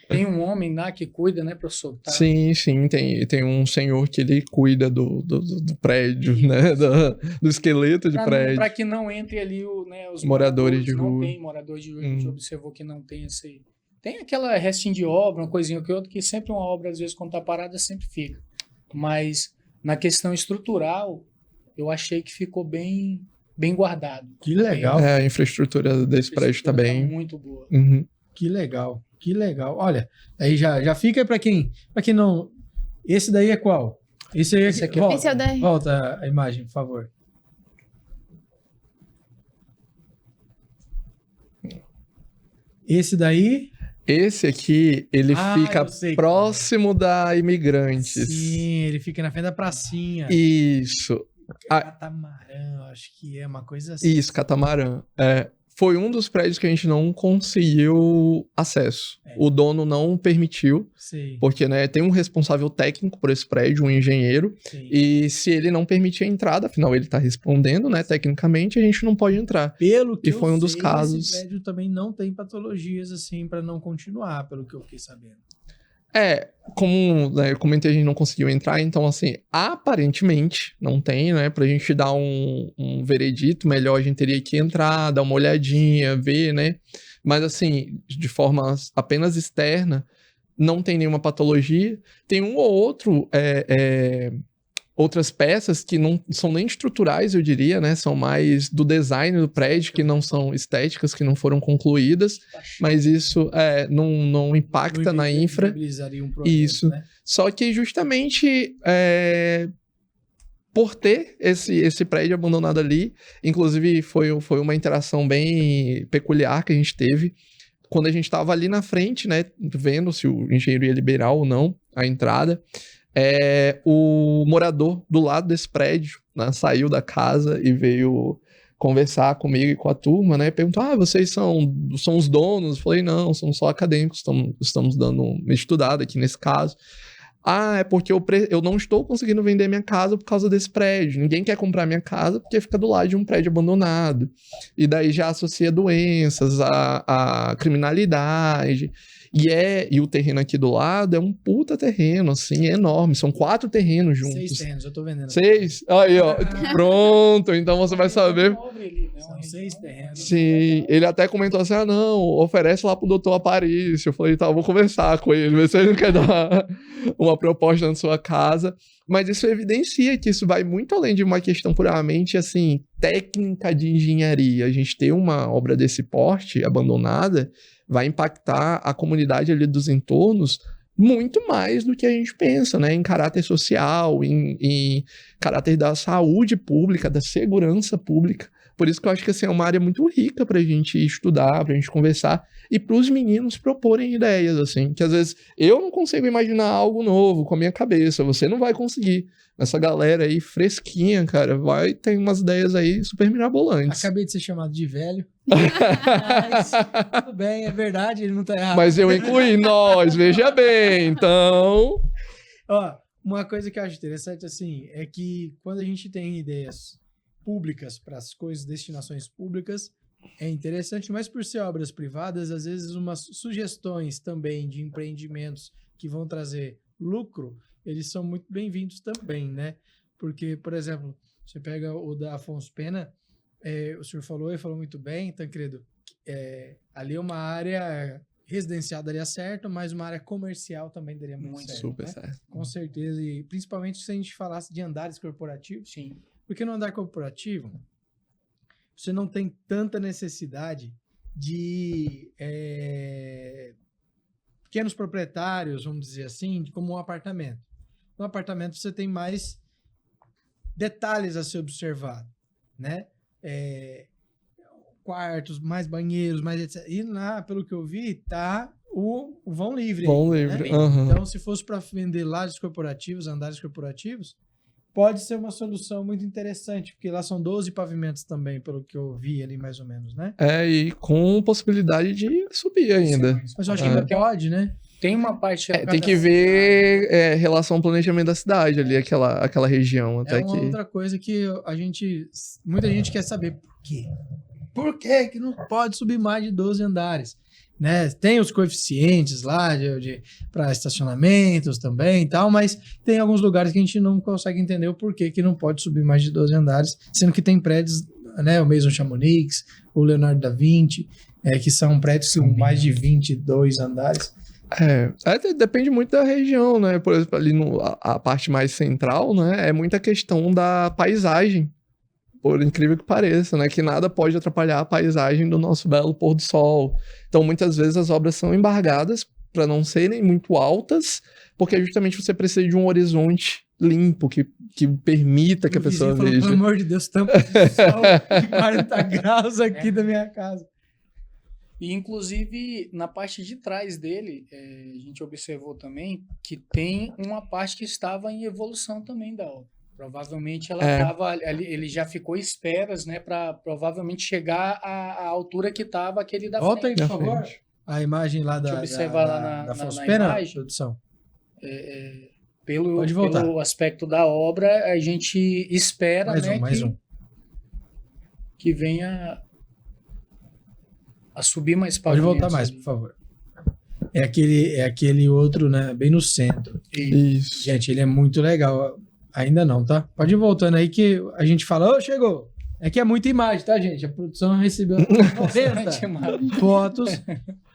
Tem um homem lá que cuida, né, professor? Tá. Sim, tem um senhor que ele cuida do prédio, né? Do esqueleto de prédio. Para que não entre ali os Moradores de não rua. tem moradores de rua. A gente observou que não tem esse. Tem aquela restinho de obra, uma coisinha que outra, que sempre uma obra, às vezes, quando tá parada, sempre fica. Mas na questão estrutural, eu achei que ficou bem guardado. Que legal. É, a infraestrutura desse prédio tá bem. Muito boa. Uhum. Que legal. Que legal. Olha, aí já fica para quem não... Esse daí é qual? Esse aí Esse aqui é- volta, Esse é o da- volta a imagem, por favor. Esse daí... Esse aqui, ele fica eu sei próximo da Imigrantes. Sim, ele fica na frente da pracinha. Isso. Catamarã, acho que é uma coisa assim. Isso, Catamarã. Foi um dos prédios que a gente não conseguiu acesso. O dono não permitiu, Sei, porque, né, tem um responsável técnico por esse prédio, um engenheiro, sei. e se ele não permitir a entrada, afinal ele tá respondendo, né, tecnicamente, a gente não pode entrar. Pelo que E foi eu um dos sei, casos. esse prédio também não tem patologias assim para não continuar, pelo que eu fiquei sabendo. Como, né, eu comentei, a gente não conseguiu entrar, então, assim, aparentemente não tem, né, pra gente dar um veredito melhor, a gente teria que entrar, dar uma olhadinha, ver, né, mas, assim, de forma apenas externa, não tem nenhuma patologia, tem um ou outro, outras peças que não são nem estruturais, eu diria, né, são mais do design do prédio, que não são estéticas, que não foram concluídas, mas isso não impacta na infra. Viabilizaria um projeto, Isso. né? Só que justamente por ter esse prédio abandonado ali, inclusive foi uma interação bem peculiar que a gente teve, quando a gente estava ali na frente, né, vendo se o engenheiro ia liberar ou não a entrada, o morador do lado desse prédio, né, saiu da casa e veio conversar comigo e com a turma, né? Perguntou, vocês são os donos? Eu falei, não, somos só acadêmicos, estamos dando uma estudada aqui nesse caso. É porque eu não estou conseguindo vender minha casa por causa desse prédio. Ninguém quer comprar minha casa porque fica do lado de um prédio abandonado. E daí já associa doenças, a criminalidade. E o terreno aqui do lado é um puta terreno, assim, é enorme. São 4 terrenos juntos. 6 terrenos, eu tô vendendo. 6? Aí, ó. Pronto, então você vai saber. São 6 terrenos. Sim, ele até comentou assim, não, oferece lá pro doutor Aparício. Eu falei, tá, eu vou conversar com ele, ver se ele não quer dar uma proposta na sua casa. Mas isso evidencia que isso vai muito além de uma questão puramente, assim, técnica de engenharia. A gente ter uma obra desse porte abandonada vai impactar a comunidade ali dos entornos muito mais do que a gente pensa, né? Em caráter social, em caráter da saúde pública, da segurança pública. Por isso que eu acho que assim, é uma área muito rica pra gente estudar, pra gente conversar e pros meninos proporem ideias, assim, que às vezes eu não consigo imaginar algo novo com a minha cabeça, você não vai conseguir. Essa galera aí fresquinha, cara, tem umas ideias aí super mirabolantes. Acabei de ser chamado de velho. Mas tudo bem, é verdade, ele não tá errado. Mas eu incluí nós, veja bem, então... Ó, uma coisa que eu acho interessante, assim, é que quando a gente tem ideias públicas para as coisas, destinações públicas, é interessante, mas por ser obras privadas, às vezes umas sugestões também de empreendimentos que vão trazer lucro, eles são muito bem-vindos também, né? Porque, por exemplo, você pega o da Afonso Pena, o senhor falou e falou muito bem, Tancredo, ali é uma área residencial daria certo, mas uma área comercial também daria muito certo. Super né? certo. Com certeza, e principalmente se a gente falasse de andares corporativos. Sim. Porque no andar corporativo, você não tem tanta necessidade de pequenos proprietários, vamos dizer assim, como um apartamento. No apartamento você tem mais detalhes a ser observado, né? Quartos, mais banheiros, mais etc. E lá, pelo que eu vi, tá o vão livre. Vão aí, livre, né? aham. Então, se fosse para vender lajes corporativos, andares corporativos, pode ser uma solução muito interessante, porque lá são 12 pavimentos também, pelo que eu vi ali, mais ou menos, né? E com possibilidade de subir ainda. Mas eu acho que ainda pode, né? Tem uma parte... Tem que ver relação ao planejamento da cidade ali, aquela região. Até É uma outra coisa que muita gente quer saber por quê. Por que não pode subir mais de 12 andares? Né? Tem os coeficientes lá para estacionamentos também e tal, mas tem alguns lugares que a gente não consegue entender o porquê que não pode subir mais de 12 andares, sendo que tem prédios, né, o Maison Chamonix, o Leonardo da Vinci, que são prédios com mais de 22 andares. Depende muito da região, né? Por exemplo, ali a parte mais central, né? É muita questão da paisagem, por incrível que pareça, né? Que nada pode atrapalhar a paisagem do nosso belo pôr do sol. Então, muitas vezes as obras são embargadas para não serem muito altas, porque justamente você precisa de um horizonte limpo, que permita que a pessoa falou, veja. pelo amor de Deus, tampa de sol de 40 graus aqui da minha casa. E, inclusive, na parte de trás dele, a gente observou também que tem uma parte que estava em evolução também da obra. Provavelmente ela estava ali, ele já ficou esperas, né, para provavelmente chegar à altura que estava aquele da Volta frente. aí, por favor. A imagem lá da observar lá na Fospena, imagem. produção. Pelo aspecto da obra, a gente espera, que venha a subir mais Pode pavimentos. voltar mais, por favor. É aquele outro, né, bem no centro. Isso. Gente, ele é muito legal. Ainda não, tá? Pode ir voltando aí que a gente fala, chegou. É que é muita imagem, tá, gente? A produção recebeu 90 fotos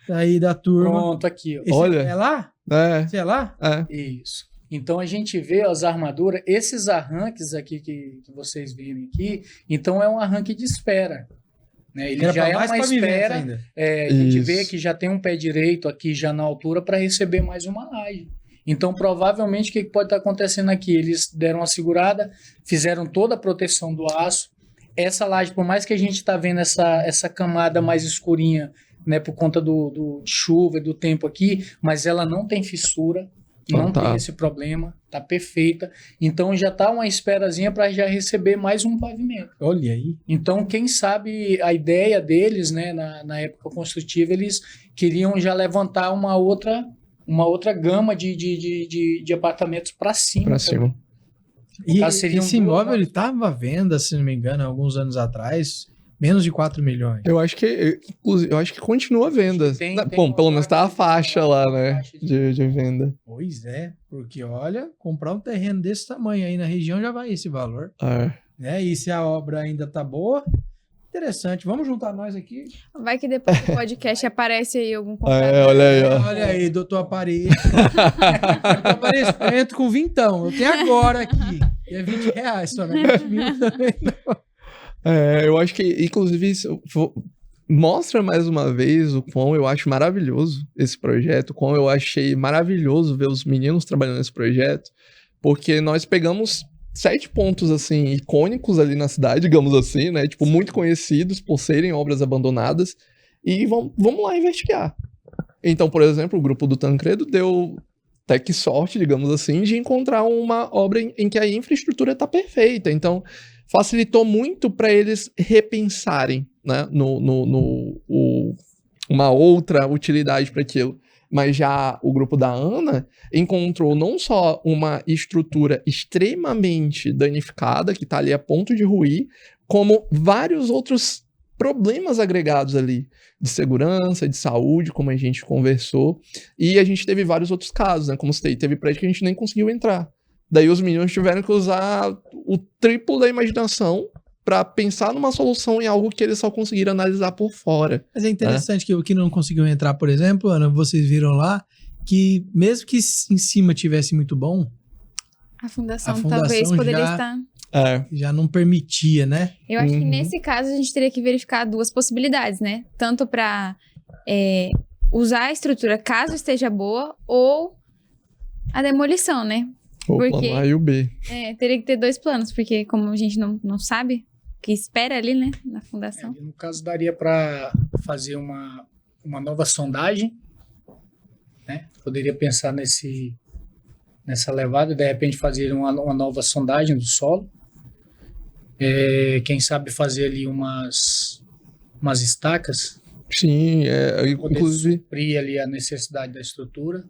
aí da turma. Pronto, aqui, ó. Olha. É lá? Você é lá? Isso. Então a gente vê as armaduras, esses arranques aqui que vocês viram aqui, então é um arranque de espera. Né? Ele já é uma espera. Ainda. A gente vê que já tem um pé direito aqui já na altura para receber mais uma laje. Então, provavelmente, o que pode estar acontecendo aqui? Eles deram uma segurada, fizeram toda a proteção do aço. Essa laje, por mais que a gente está vendo essa camada mais escurinha, né, por conta de chuva e do tempo aqui, mas ela não tem fissura, não tem esse problema, tá perfeita. Então, já está uma esperazinha para já receber mais um pavimento. Olha aí. Então, quem sabe a ideia deles, né, na época construtiva, eles queriam já levantar uma outra gama de apartamentos para cima. Para cima. E esse imóvel ele estava à venda, se não me engano, alguns anos atrás, menos de 4 milhões. Eu acho que continua a venda. Bom, pelo menos tá a faixa lá, né, de venda. Pois é, porque olha, comprar um terreno desse tamanho aí na região já vai esse valor. Né? E se a obra ainda tá boa, interessante. Vamos juntar nós aqui. Vai que depois do podcast aparece aí algum comprador. Olha aí, ó. Olha aí, doutor Aparelho. Doutor Aparelho, eu entro com vintão. Eu tenho agora aqui. E é R$20 só, né? 20 mil também não. Eu acho que, inclusive, isso mostra mais uma vez o quão eu acho maravilhoso esse projeto, o quão eu achei maravilhoso ver os meninos trabalhando nesse projeto, porque nós pegamos 7 pontos, assim, icônicos ali na cidade, digamos assim, né? Tipo, muito conhecidos por serem obras abandonadas. E vamos lá investigar. Então, por exemplo, o grupo do Tancredo deu até que sorte, digamos assim, de encontrar uma obra em que a infraestrutura está perfeita. Então, facilitou muito para eles repensarem, né? Uma outra utilidade para aquilo. Mas já o grupo da Ana encontrou não só uma estrutura extremamente danificada, que está ali a ponto de ruir, como vários outros problemas agregados ali, de segurança, de saúde, como a gente conversou. E a gente teve vários outros casos, né? Como citei, teve prédio que a gente nem conseguiu entrar. Daí os meninos tiveram que usar o triplo da imaginação para pensar numa solução em algo que eles só conseguiram analisar por fora. Mas é interessante que o que não conseguiu entrar, por exemplo, Ana, vocês viram lá, que mesmo que em cima tivesse muito bom, A fundação fundação talvez poderia já- estar... já não permitia, né? Eu acho que nesse caso a gente teria que verificar duas possibilidades, né? Tanto para usar a estrutura caso esteja boa ou a demolição, né? O Porque- plano A e o B. Teria que ter dois planos, porque como a gente não sabe o que espera ali, né? Na fundação. No caso, daria para fazer uma nova sondagem, né? Poderia pensar nessa levada, de repente fazer uma nova sondagem do solo. Quem sabe fazer ali umas estacas, Sim, poder inclusive... suprir ali a necessidade da estrutura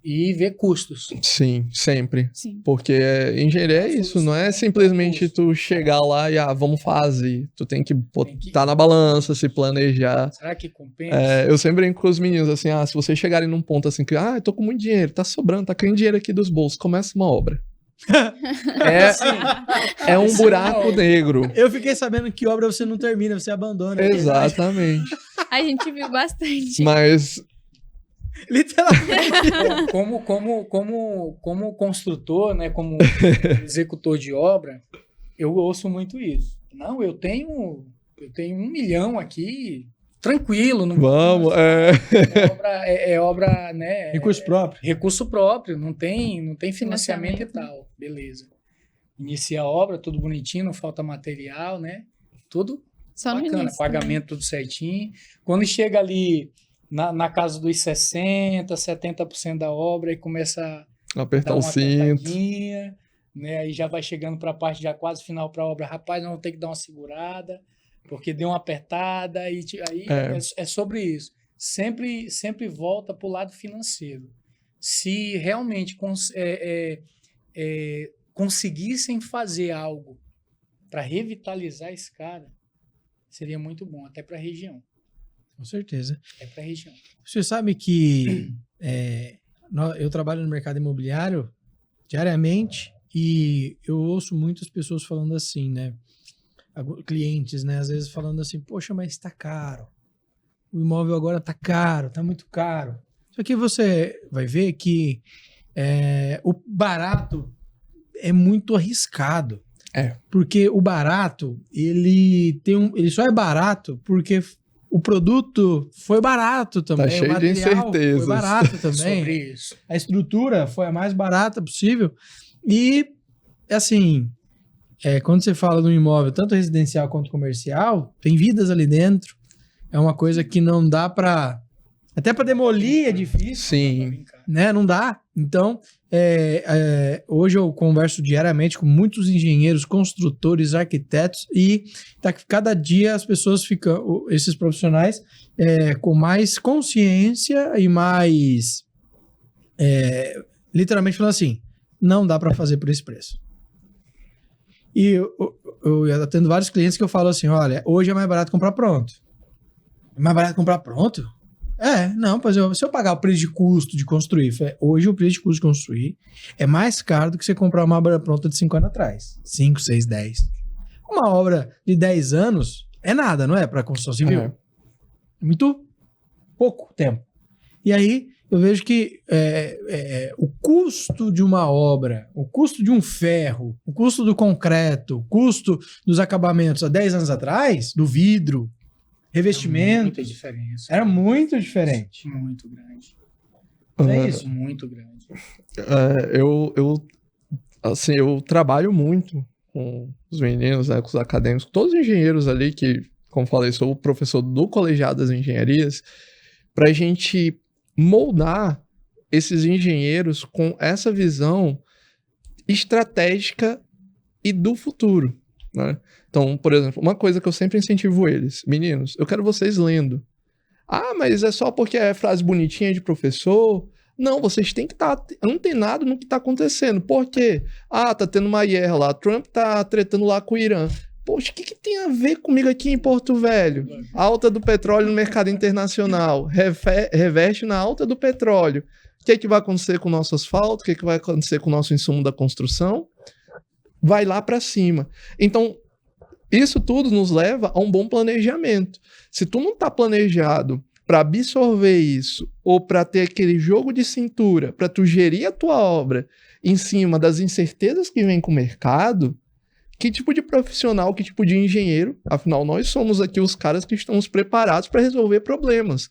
e ver custos. Sim, sempre. Sim. Porque engenharia é isso, não é simplesmente tu chegar lá e vamos fazer. Tu tem que botar na balança, se planejar. Será que compensa? Eu sempre brinco com os meninos assim, se vocês chegarem num ponto assim que, eu tô com muito dinheiro, tá sobrando, tá caindo dinheiro aqui dos bolsos, começa uma obra. É um buraco negro. Eu fiquei sabendo que obra você não termina, você abandona. Exatamente. A gente viu bastante. Mas Literalmente. Como construtor, né, como executor de obra, eu ouço muito isso. Não, eu tenho 1 milhão aqui, tranquilo. Não, vamos, É obra, né? Recurso próprio. Recurso próprio, não tem financiamento e Financiamento. tal. Beleza. Inicia a obra, tudo bonitinho, não falta material, né? Tudo Só no bacana, início. pagamento tudo certinho. Quando chega ali na casa dos 60%, 70% da obra e começa a apertar dar o uma cinto. apertadinha, né? Aí já vai chegando para a parte já quase final para a obra. Rapaz, nós vamos ter que dar uma segurada, porque deu uma apertada. Aí é sobre isso. Sempre volta para o lado financeiro. Se realmente conseguissem fazer algo para revitalizar esse cara, seria muito bom, até para a região. Com certeza. Até para a região. Você sabe que eu trabalho no mercado imobiliário diariamente e eu ouço muitas pessoas falando assim, né? Clientes, né? Às vezes falando assim, poxa, mas tá caro. O imóvel agora tá caro, tá muito caro. Só que você vai ver que o barato é muito arriscado. Porque o barato, ele só é barato porque o produto foi barato também. Tá cheio o material de incertezas. foi barato também. Sobre isso. A estrutura foi a mais barata possível. E, assim, quando você fala de um imóvel, tanto residencial quanto comercial, tem vidas ali dentro. É uma coisa que não dá pra... Até pra demolir é difícil, Sim. né? Não dá. Então, hoje eu converso diariamente com muitos engenheiros, construtores, arquitetos e cada dia as pessoas ficam, esses profissionais, com mais consciência e mais, literalmente falando assim, não dá para fazer por esse preço. E eu atendo vários clientes que eu falo assim, olha, hoje é mais barato comprar pronto. É mais barato comprar pronto? Não, se eu pagar o preço de custo de construir, hoje o preço de custo de construir é mais caro do que você comprar uma obra pronta de 5 anos atrás. 5, 6, 10. Uma obra de 10 anos é nada, não é? Para construção civil. É muito pouco tempo. E aí eu vejo que o custo de uma obra, o custo de um ferro, o custo do concreto, o custo dos acabamentos há 10 anos atrás, do vidro, revestimento, Muita diferença. era muito diferente. Muito grande. É isso. Muito grande. Eu trabalho muito com os meninos, né, com os acadêmicos, todos os engenheiros ali que, como falei, sou o professor do colegiado das engenharias, para a gente moldar esses engenheiros com essa visão estratégica e do futuro, né? Então, por exemplo, uma coisa que eu sempre incentivo eles, meninos, eu quero vocês lendo. Mas é só porque é frase bonitinha de professor? Não, vocês têm que estar antenados no que está acontecendo. Por quê? Tá tendo uma guerra lá, Trump tá tretando lá com o Irã. Poxa, o que tem a ver comigo aqui em Porto Velho? Alta do petróleo no mercado internacional, reveste na alta do petróleo. O que vai acontecer com o nosso asfalto? O que vai acontecer com o nosso insumo da construção? Vai lá para cima. Então, Isso tudo nos leva a um bom planejamento. Se tu não tá planejado para absorver isso, ou para ter aquele jogo de cintura, para tu gerir a tua obra em cima das incertezas que vem com o mercado, que tipo de profissional, que tipo de engenheiro, afinal nós somos aqui os caras que estamos preparados para resolver problemas.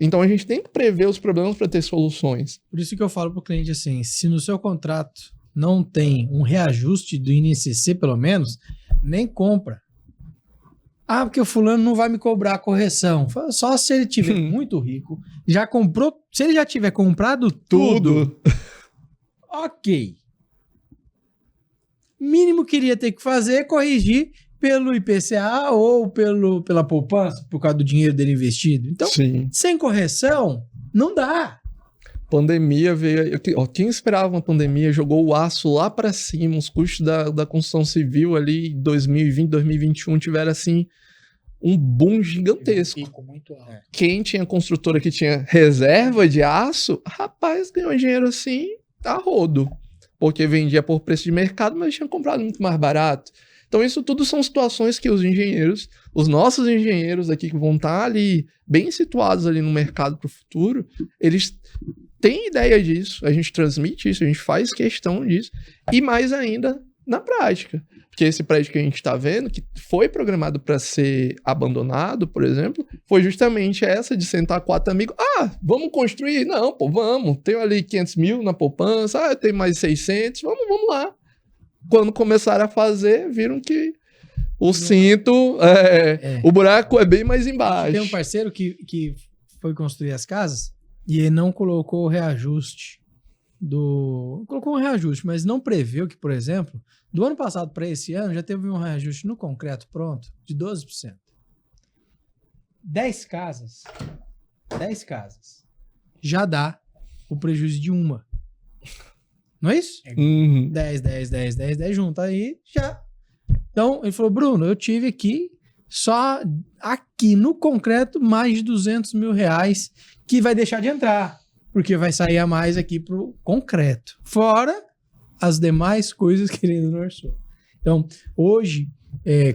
Então a gente tem que prever os problemas para ter soluções. Por isso que eu falo pro cliente assim, se no seu contrato não tem um reajuste do INCC pelo menos, nem compra. Ah, porque o fulano não vai me cobrar a correção. Só se ele tiver muito rico, já comprou, se ele já tiver comprado tudo. Ok. Mínimo que iria ter que fazer é corrigir pelo IPCA ou pela poupança, por causa do dinheiro dele investido. Então, Sim. sem correção, não dá. Pandemia veio... Quem esperava uma pandemia jogou o aço lá para cima, os custos da construção civil ali em 2020, 2021 tiveram assim um boom gigantesco. Pico muito alto. Quem tinha construtora que tinha reserva de aço, rapaz, ganhou dinheiro assim a rodo. Porque vendia por preço de mercado, mas tinha comprado muito mais barato. Então isso tudo são situações que os engenheiros, os nossos engenheiros aqui que vão estar ali bem situados ali no mercado para o futuro, eles têm ideia disso, a gente transmite isso, a gente faz questão disso, e mais ainda na prática. Porque esse prédio que a gente está vendo, que foi programado para ser abandonado, por exemplo, foi justamente essa de sentar 4 amigos. Ah, vamos construir? Não, pô, vamos. Tenho ali 500 mil na poupança, eu tenho mais 600, vamos lá. Quando começaram a fazer, viram que o cinto, o buraco é bem mais embaixo. Tem um parceiro que foi construir as casas e ele não colocou o reajuste colocou um reajuste, mas não preveu que, por exemplo, do ano passado para esse ano já teve um reajuste no concreto pronto de 12%. 10 casas já dá o prejuízo de uma. Não é isso? Uhum. 10 junto aí, já. Então, ele falou, Bruno, eu tive aqui, só aqui no concreto, mais de 200 mil reais que vai deixar de entrar, porque vai sair a mais aqui pro concreto. Fora as demais coisas que ele ainda não orçou. Então, hoje,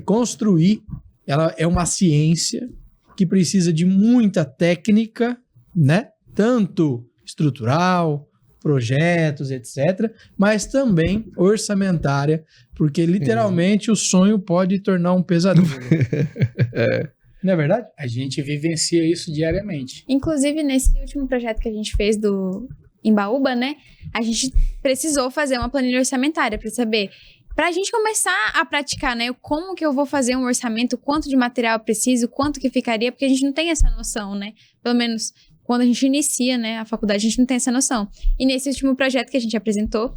construir, ela é uma ciência que precisa de muita técnica, né? Tanto estrutural, projetos, etc., mas também orçamentária, porque literalmente o sonho pode tornar um pesadelo. Não é verdade? A gente vivencia isso diariamente. Inclusive, nesse último projeto que a gente fez do Embaúba, né? A gente precisou fazer uma planilha orçamentária para saber, para a gente começar a praticar, né? Como que eu vou fazer um orçamento, quanto de material eu preciso, quanto que ficaria, porque a gente não tem essa noção, né? Pelo menos quando a gente inicia, né, a faculdade, a gente não tem essa noção. E nesse último projeto que a gente apresentou,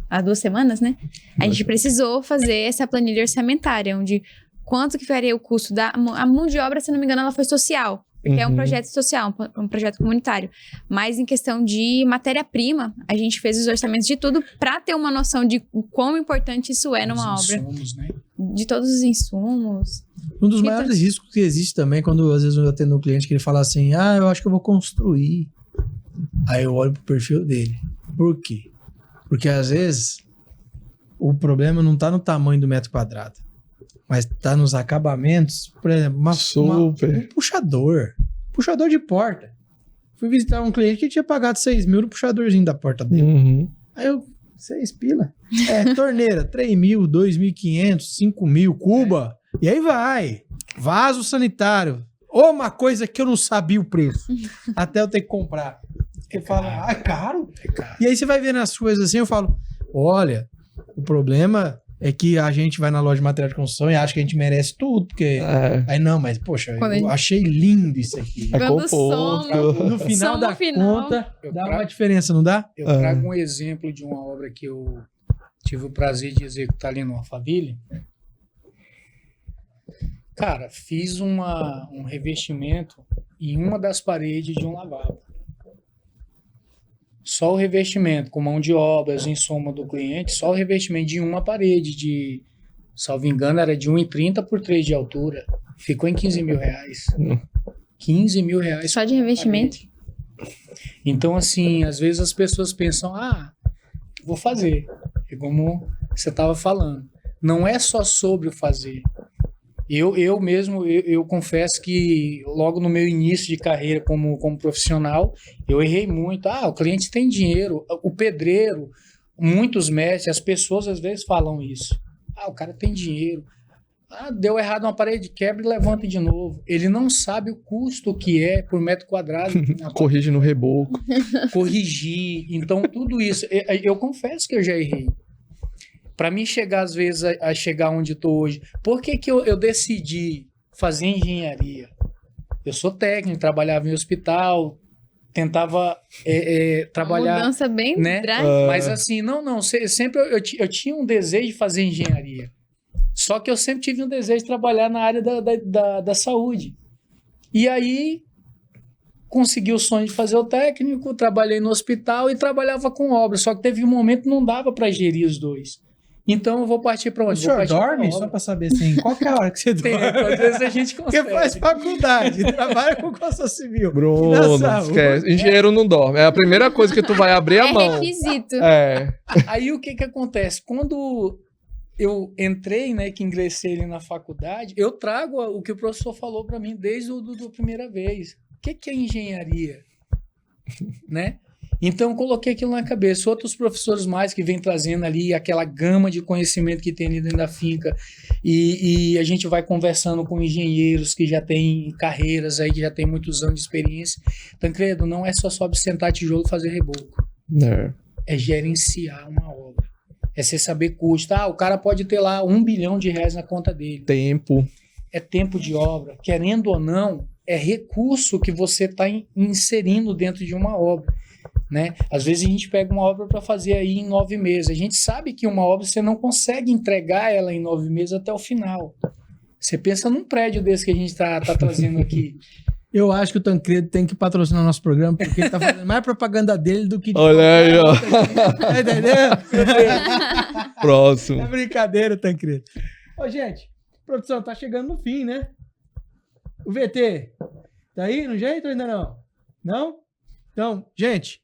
há 2 semanas, né? A gente precisou fazer essa planilha orçamentária, onde quanto que ficaria o custo a mão de obra, se não me engano, ela foi social. Porque é um projeto social, um projeto comunitário. Mas em questão de matéria-prima, a gente fez os orçamentos de tudo para ter uma noção de quão importante isso é numa obra. Insumos, né? De todos os insumos. Um dos maiores riscos que existe também, quando às vezes eu atendo um cliente que ele fala assim, eu acho que eu vou construir. Aí eu olho pro perfil dele. Por quê? Porque às vezes o problema não tá no tamanho do metro quadrado, mas tá nos acabamentos. Por exemplo, um puxador de porta. Fui visitar um cliente que tinha pagado 6 mil no puxadorzinho da porta dele. Uhum. Aí eu, 6 pila. Torneira, 3 mil, 2.500, 5 mil, cuba. E aí vai. Vaso sanitário. Uma coisa que eu não sabia o preço. Até eu ter que comprar. Ele fala, é caro? É caro. E aí você vai vendo as coisas assim, eu falo, olha, o problema é que a gente vai na loja de material de construção e acha que a gente merece tudo, porque... Aí não, mas poxa, eu achei lindo isso aqui. No final da conta, dá uma diferença, não dá? Eu trago um exemplo de uma obra que eu tive o prazer de executar ali no Alphaville. Cara, fiz um revestimento em uma das paredes de um lavabo. Só o revestimento, com mão de obras, insumo do cliente, só o revestimento de uma parede de, salvo engano, era de 1,30 por 3 de altura. Ficou em 15 mil reais. 15 mil reais. Só de revestimento? Então, assim, às vezes as pessoas pensam, vou fazer. É como você estava falando. não é só sobre o fazer. Eu mesmo, eu confesso que logo no meu início de carreira como profissional, eu errei muito. O cliente tem dinheiro, o pedreiro, muitos mestres, as pessoas às vezes falam isso. O cara tem dinheiro. Deu errado uma parede, quebra e levanta de novo. Ele não sabe o custo que é por metro quadrado. Corrige no reboco. Corrigir. Então, tudo isso. Eu confesso que eu já errei. Para mim chegar, às vezes, a chegar onde estou hoje. Por que eu decidi fazer engenharia? Eu sou técnico, trabalhava em hospital, tentava trabalhar... Uma mudança bem drástica. Mas assim, sempre eu tinha um desejo de fazer engenharia. Só que eu sempre tive um desejo de trabalhar na área da saúde. E aí, consegui o sonho de fazer o técnico, trabalhei no hospital e trabalhava com obra. Só que teve um momento que não dava para gerir os dois. Então eu vou partir para onde? O senhor dorme? Só para saber assim, qual que é a hora que você dorme? Às vezes a gente consegue. Porque faz faculdade, trabalha com construção civil. Bruno, esquece. Engenheiro não dorme. É a primeira coisa que tu vai abrir a mão. É requisito. Aí o que acontece? Quando eu entrei, né, que ingressei ali na faculdade, eu trago o que o professor falou para mim desde a primeira vez. O que é engenharia? Né? Então, eu coloquei aquilo na cabeça. Outros professores mais que vêm trazendo ali aquela gama de conhecimento que tem ali dentro da finca. E a gente vai conversando com engenheiros que já têm carreiras aí, que já têm muitos anos de experiência. Tancredo, não é só sobre sentar tijolo e fazer reboco. É gerenciar uma obra. É você saber custo. O cara pode ter lá R$1 bilhão na conta dele. Tempo. É tempo de obra. Querendo ou não, é recurso que você está inserindo dentro de uma obra. Né? Às vezes a gente pega uma obra para fazer aí em 9 meses. A gente sabe que uma obra você não consegue entregar ela em 9 meses até o final. Você pensa num prédio desse que a gente está trazendo aqui. Eu acho que o Tancredo tem que patrocinar nosso programa, porque ele tá fazendo mais propaganda dele do que... Olha aí, ó. Tá entendendo? Próximo. É brincadeira, Tancredo. Gente, produção, tá chegando no fim, né? O VT, tá aí no jeito ou ainda não? Não? Então, gente,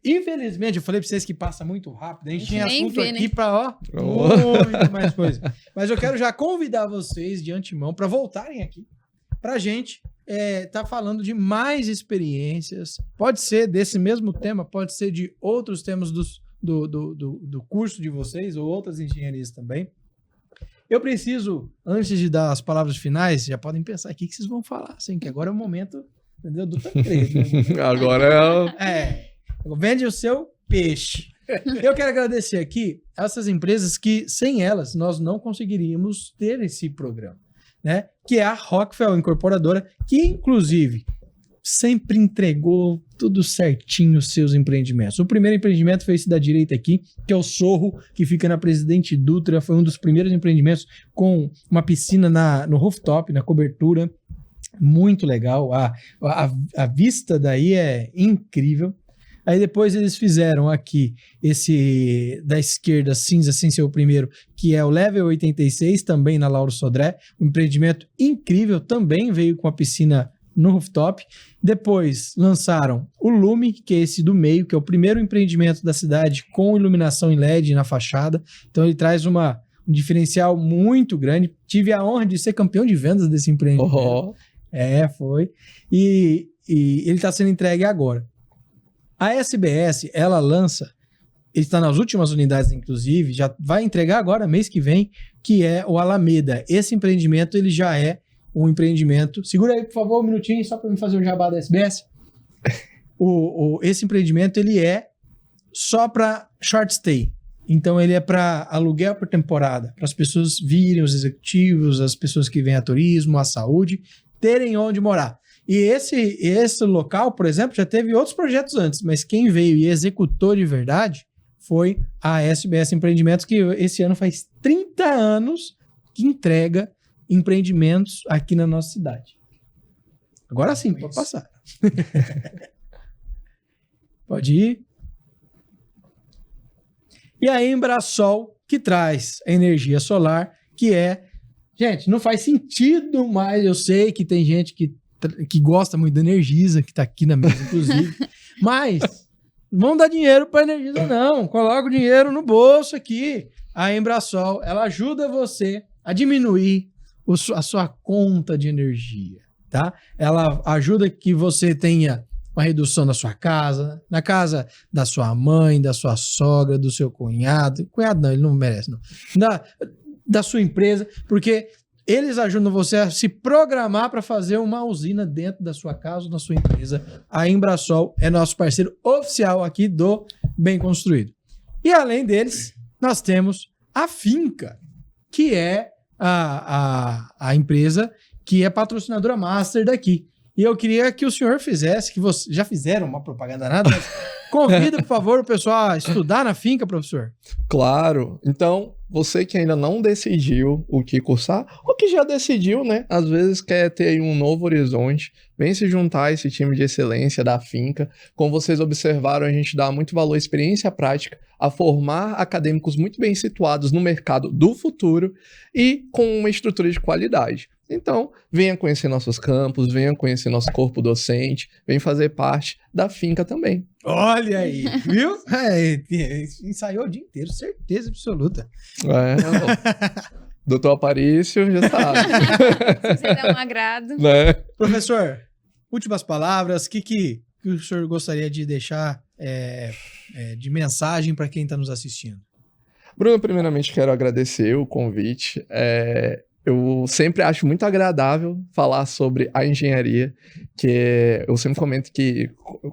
infelizmente, eu falei pra vocês que passa muito rápido. A gente tinha assunto aqui pra, muito mais coisa. Mas eu quero já convidar vocês de antemão para voltarem aqui pra gente tá falando de mais experiências. Pode ser desse mesmo tema, pode ser de outros temas do curso de vocês ou outras engenharias também. Eu preciso, antes de dar as palavras finais, já podem pensar aqui que vocês vão falar, assim, que agora é o momento, entendeu, do Tancredo. Né? Agora vende o seu peixe. Eu quero agradecer aqui essas empresas que, sem elas, nós não conseguiríamos ter esse programa, né? Que é a Rockefeller Incorporadora, que, inclusive, sempre entregou tudo certinho os seus empreendimentos. O primeiro empreendimento foi esse da direita aqui, que é o Sorro, que fica na Presidente Dutra. Foi um dos primeiros empreendimentos com uma piscina no rooftop, na cobertura. Muito legal. A vista daí é incrível. Aí depois eles fizeram aqui esse da esquerda cinza sem ser o primeiro, que é o Level 86, também na Lauro Sodré. Um empreendimento incrível, também veio com a piscina no rooftop. Depois lançaram o Lume, que é esse do meio, que é o primeiro empreendimento da cidade com iluminação em LED na fachada. Então ele traz um diferencial muito grande. Tive a honra de ser campeão de vendas desse empreendimento. Foi. E ele está sendo entregue agora. A SBS, ela lança, ele está nas últimas unidades, inclusive, já vai entregar agora, mês que vem, que é o Alameda. Esse empreendimento, ele já é um empreendimento... Segura aí, por favor, um minutinho, só para me fazer o jabá da SBS. Esse empreendimento, ele é só para short stay. Então, ele é para aluguel por temporada, para as pessoas virem, os executivos, as pessoas que vêm a turismo, a saúde, terem onde morar. E esse local, por exemplo, já teve outros projetos antes, mas quem veio e executou de verdade foi a SBS Empreendimentos, que esse ano faz 30 anos que entrega empreendimentos aqui na nossa cidade. Agora sim, pode passar. Pode ir. E a Embrasol, que traz a energia solar, que é... Gente, não faz sentido mais, eu sei que tem gente que gosta muito da Energisa, que está aqui na mesa, inclusive, mas não vão dar dinheiro para a Energisa, não. Coloca o dinheiro no bolso aqui. a Embrasol, ela ajuda você a diminuir a sua conta de energia, tá? Ela ajuda que você tenha uma redução da sua casa, na casa da sua mãe, da sua sogra, do seu cunhado. Cunhado não, ele não merece, não. Da sua empresa, porque eles ajudam você a se programar para fazer uma usina dentro da sua casa ou da sua empresa. A Embrasol é nosso parceiro oficial aqui do Bem Construído. E além deles, nós temos a Finca, que é a empresa que é patrocinadora master daqui. E eu queria que o senhor fizesse, que vocês já fizeram uma propaganda nada, mas convida, por favor, o pessoal a estudar na Finca, professor. Claro. Então, você que ainda não decidiu o que cursar, ou que já decidiu, né? Às vezes quer ter aí um novo horizonte, vem se juntar a esse time de excelência da Finca. Como vocês observaram, a gente dá muito valor à experiência prática, a formar acadêmicos muito bem situados no mercado do futuro e com uma estrutura de qualidade. Então, venha conhecer nossos campos, venha conhecer nosso corpo docente, venha fazer parte da Finca também. Olha aí, viu? Ensaiou o dia inteiro, certeza absoluta. Doutor Aparício já sabe. Se você der um agrado. Né? Professor, últimas palavras, o que o senhor gostaria de deixar de mensagem para quem está nos assistindo? Bruno, primeiramente quero agradecer o convite. Eu sempre acho muito agradável falar sobre a engenharia, que eu sempre comento que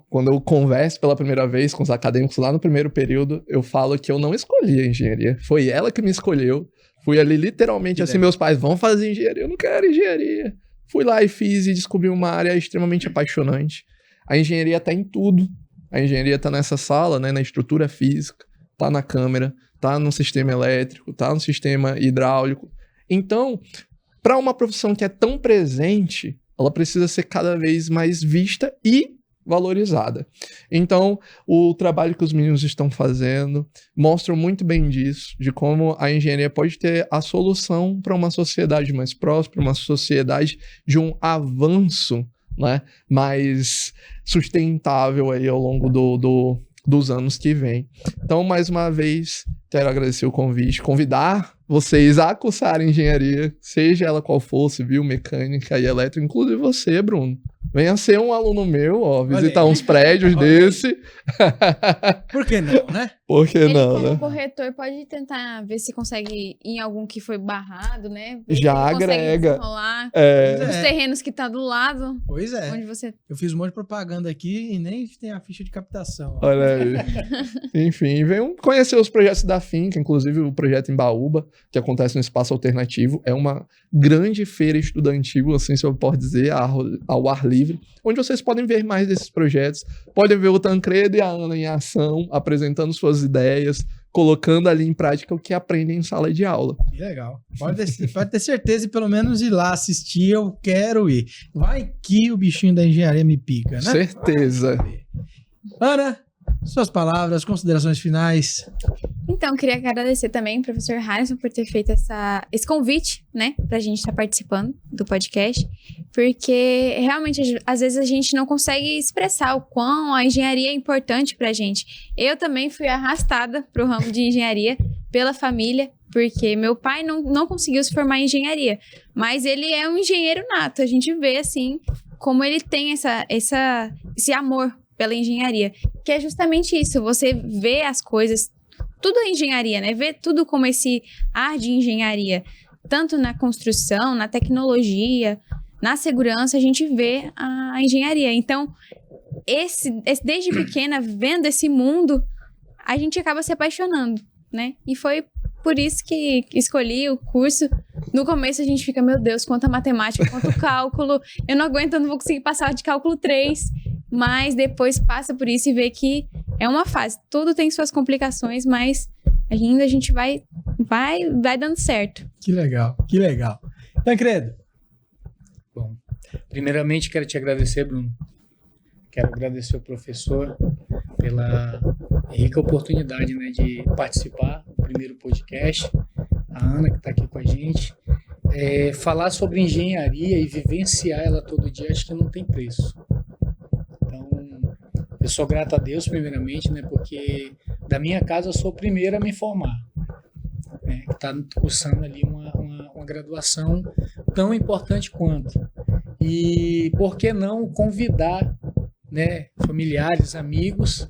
quando eu converso pela primeira vez com os acadêmicos lá no primeiro período, eu falo que eu não escolhi a engenharia, foi ela que me escolheu. Fui ali literalmente assim, meus pais vão fazer engenharia, eu não quero engenharia. Fui lá e fiz e descobri uma área extremamente apaixonante. A engenharia tá em tudo. A engenharia tá nessa sala, né, na estrutura física, tá na câmera, tá no sistema elétrico, tá no sistema hidráulico. Então, para uma profissão que é tão presente, ela precisa ser cada vez mais vista e valorizada. Então, o trabalho que os meninos estão fazendo mostra muito bem disso, de como a engenharia pode ter a solução para uma sociedade mais próspera, uma sociedade de um avanço, né, mais sustentável aí ao longo dos anos que vem. Então, mais uma vez, quero agradecer o convite, convidar vocês a cursarem engenharia, seja ela qual for, civil, mecânica e elétrica, inclusive você, Bruno. Venha ser um aluno meu, ó, visitar uns prédios desse. Por que não, né? Por que não, como né? corretor, pode tentar ver se consegue ir em algum que foi barrado, né? Ver Já se ele consegue agrega. desenrolar É. os terrenos que tá do lado, Pois é. onde você... Eu fiz um monte de propaganda aqui e nem tem a ficha de captação. Olha aí. Enfim, venham conhecer os projetos da Finca, inclusive o projeto em Baúba, que acontece no Espaço Alternativo. É uma grande feira estudantil, assim se eu posso dizer, ao ar livre, onde vocês podem ver mais desses projetos. Podem ver o Tancredo e a Ana em ação, apresentando suas ideias, colocando ali em prática o que aprendem em sala de aula. Que legal. Pode ter certeza e pelo menos ir lá assistir, eu quero ir. Vai que o bichinho da engenharia me pica, né? Certeza. Ana, suas palavras, considerações finais. Então, queria agradecer também ao professor Harrison por ter feito esse convite, né, pra gente estar participando do podcast, porque realmente, às vezes, a gente não consegue expressar o quão a engenharia é importante pra gente. Eu também fui arrastada pro ramo de engenharia pela família, porque meu pai não conseguiu se formar em engenharia, mas ele é um engenheiro nato. A gente vê, assim, como ele tem esse amor pela engenharia, que é justamente isso, você vê as coisas, tudo é engenharia, né? Vê tudo como esse ar de engenharia, tanto na construção, na tecnologia, na segurança, a gente vê a engenharia. Então, desde pequena, vendo esse mundo, a gente acaba se apaixonando, né? E foi por isso que escolhi o curso. No começo a gente fica, meu Deus, quanta matemática, quanto cálculo, eu não aguento, eu não vou conseguir passar de cálculo 3. Mas depois passa por isso e vê que é uma fase. Tudo tem suas complicações, mas ainda a gente vai dando certo. Que legal, que legal. Tancredo. Bom, primeiramente quero te agradecer, Bruno. Quero agradecer ao professor pela rica oportunidade, né, de participar do primeiro podcast. A Ana, que está aqui com a gente. Falar sobre engenharia e vivenciar ela todo dia, acho que não tem preço. Eu sou grato a Deus, primeiramente, né? Porque da minha casa eu sou o primeiro a me formar. né? Que está cursando ali uma graduação tão importante quanto. E por que não convidar, né, familiares, amigos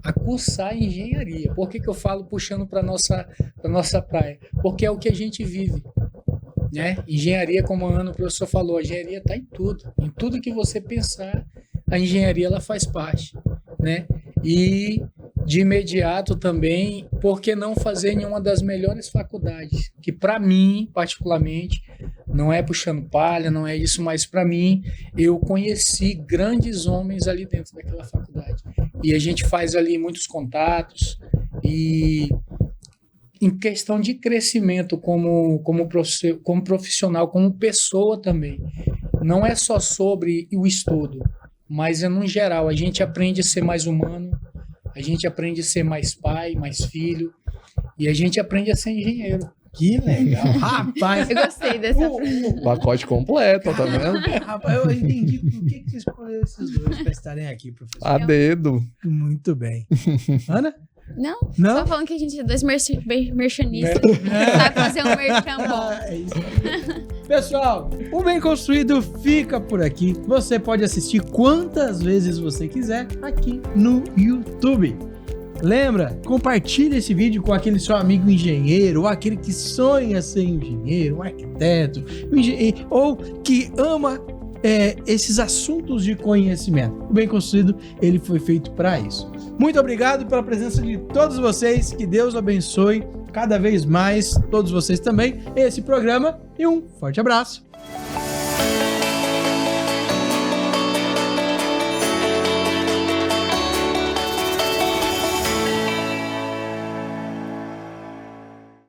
a cursar engenharia? Por que eu falo puxando para nossa praia? Porque é o que a gente vive, né? Engenharia, como o professor falou, a engenharia está em tudo que você pensar, a engenharia ela faz parte, né? E de imediato também, por que não fazer em uma das melhores faculdades? Que para mim, particularmente, não é puxando palha, não é isso, mas para mim, eu conheci grandes homens ali dentro daquela faculdade. E a gente faz ali muitos contatos e em questão de crescimento como profissional, como pessoa também. Não é só sobre o estudo, mas no geral, a gente aprende a ser mais humano, a gente aprende a ser mais pai, mais filho, e a gente aprende a ser engenheiro. Que legal. Rapaz. Eu gostei dessa Pacote completo, tá vendo? Rapaz, eu entendi por que você escolheu esses dois para estarem aqui, professor. A dedo. Muito bem. Ana? Não? Não? Só falando que a gente é dois merchanistas. Sabe fazer um merchan bom. É isso aí. Pessoal, o Bem Construído fica por aqui. Você pode assistir quantas vezes você quiser aqui no YouTube. Lembra, compartilhe esse vídeo com aquele seu amigo engenheiro, ou aquele que sonha ser engenheiro, um arquiteto, ou que ama esses assuntos de conhecimento. O Bem Construído, ele foi feito para isso. Muito obrigado pela presença de todos vocês, que Deus abençoe cada vez mais todos vocês também, esse programa, e um forte abraço.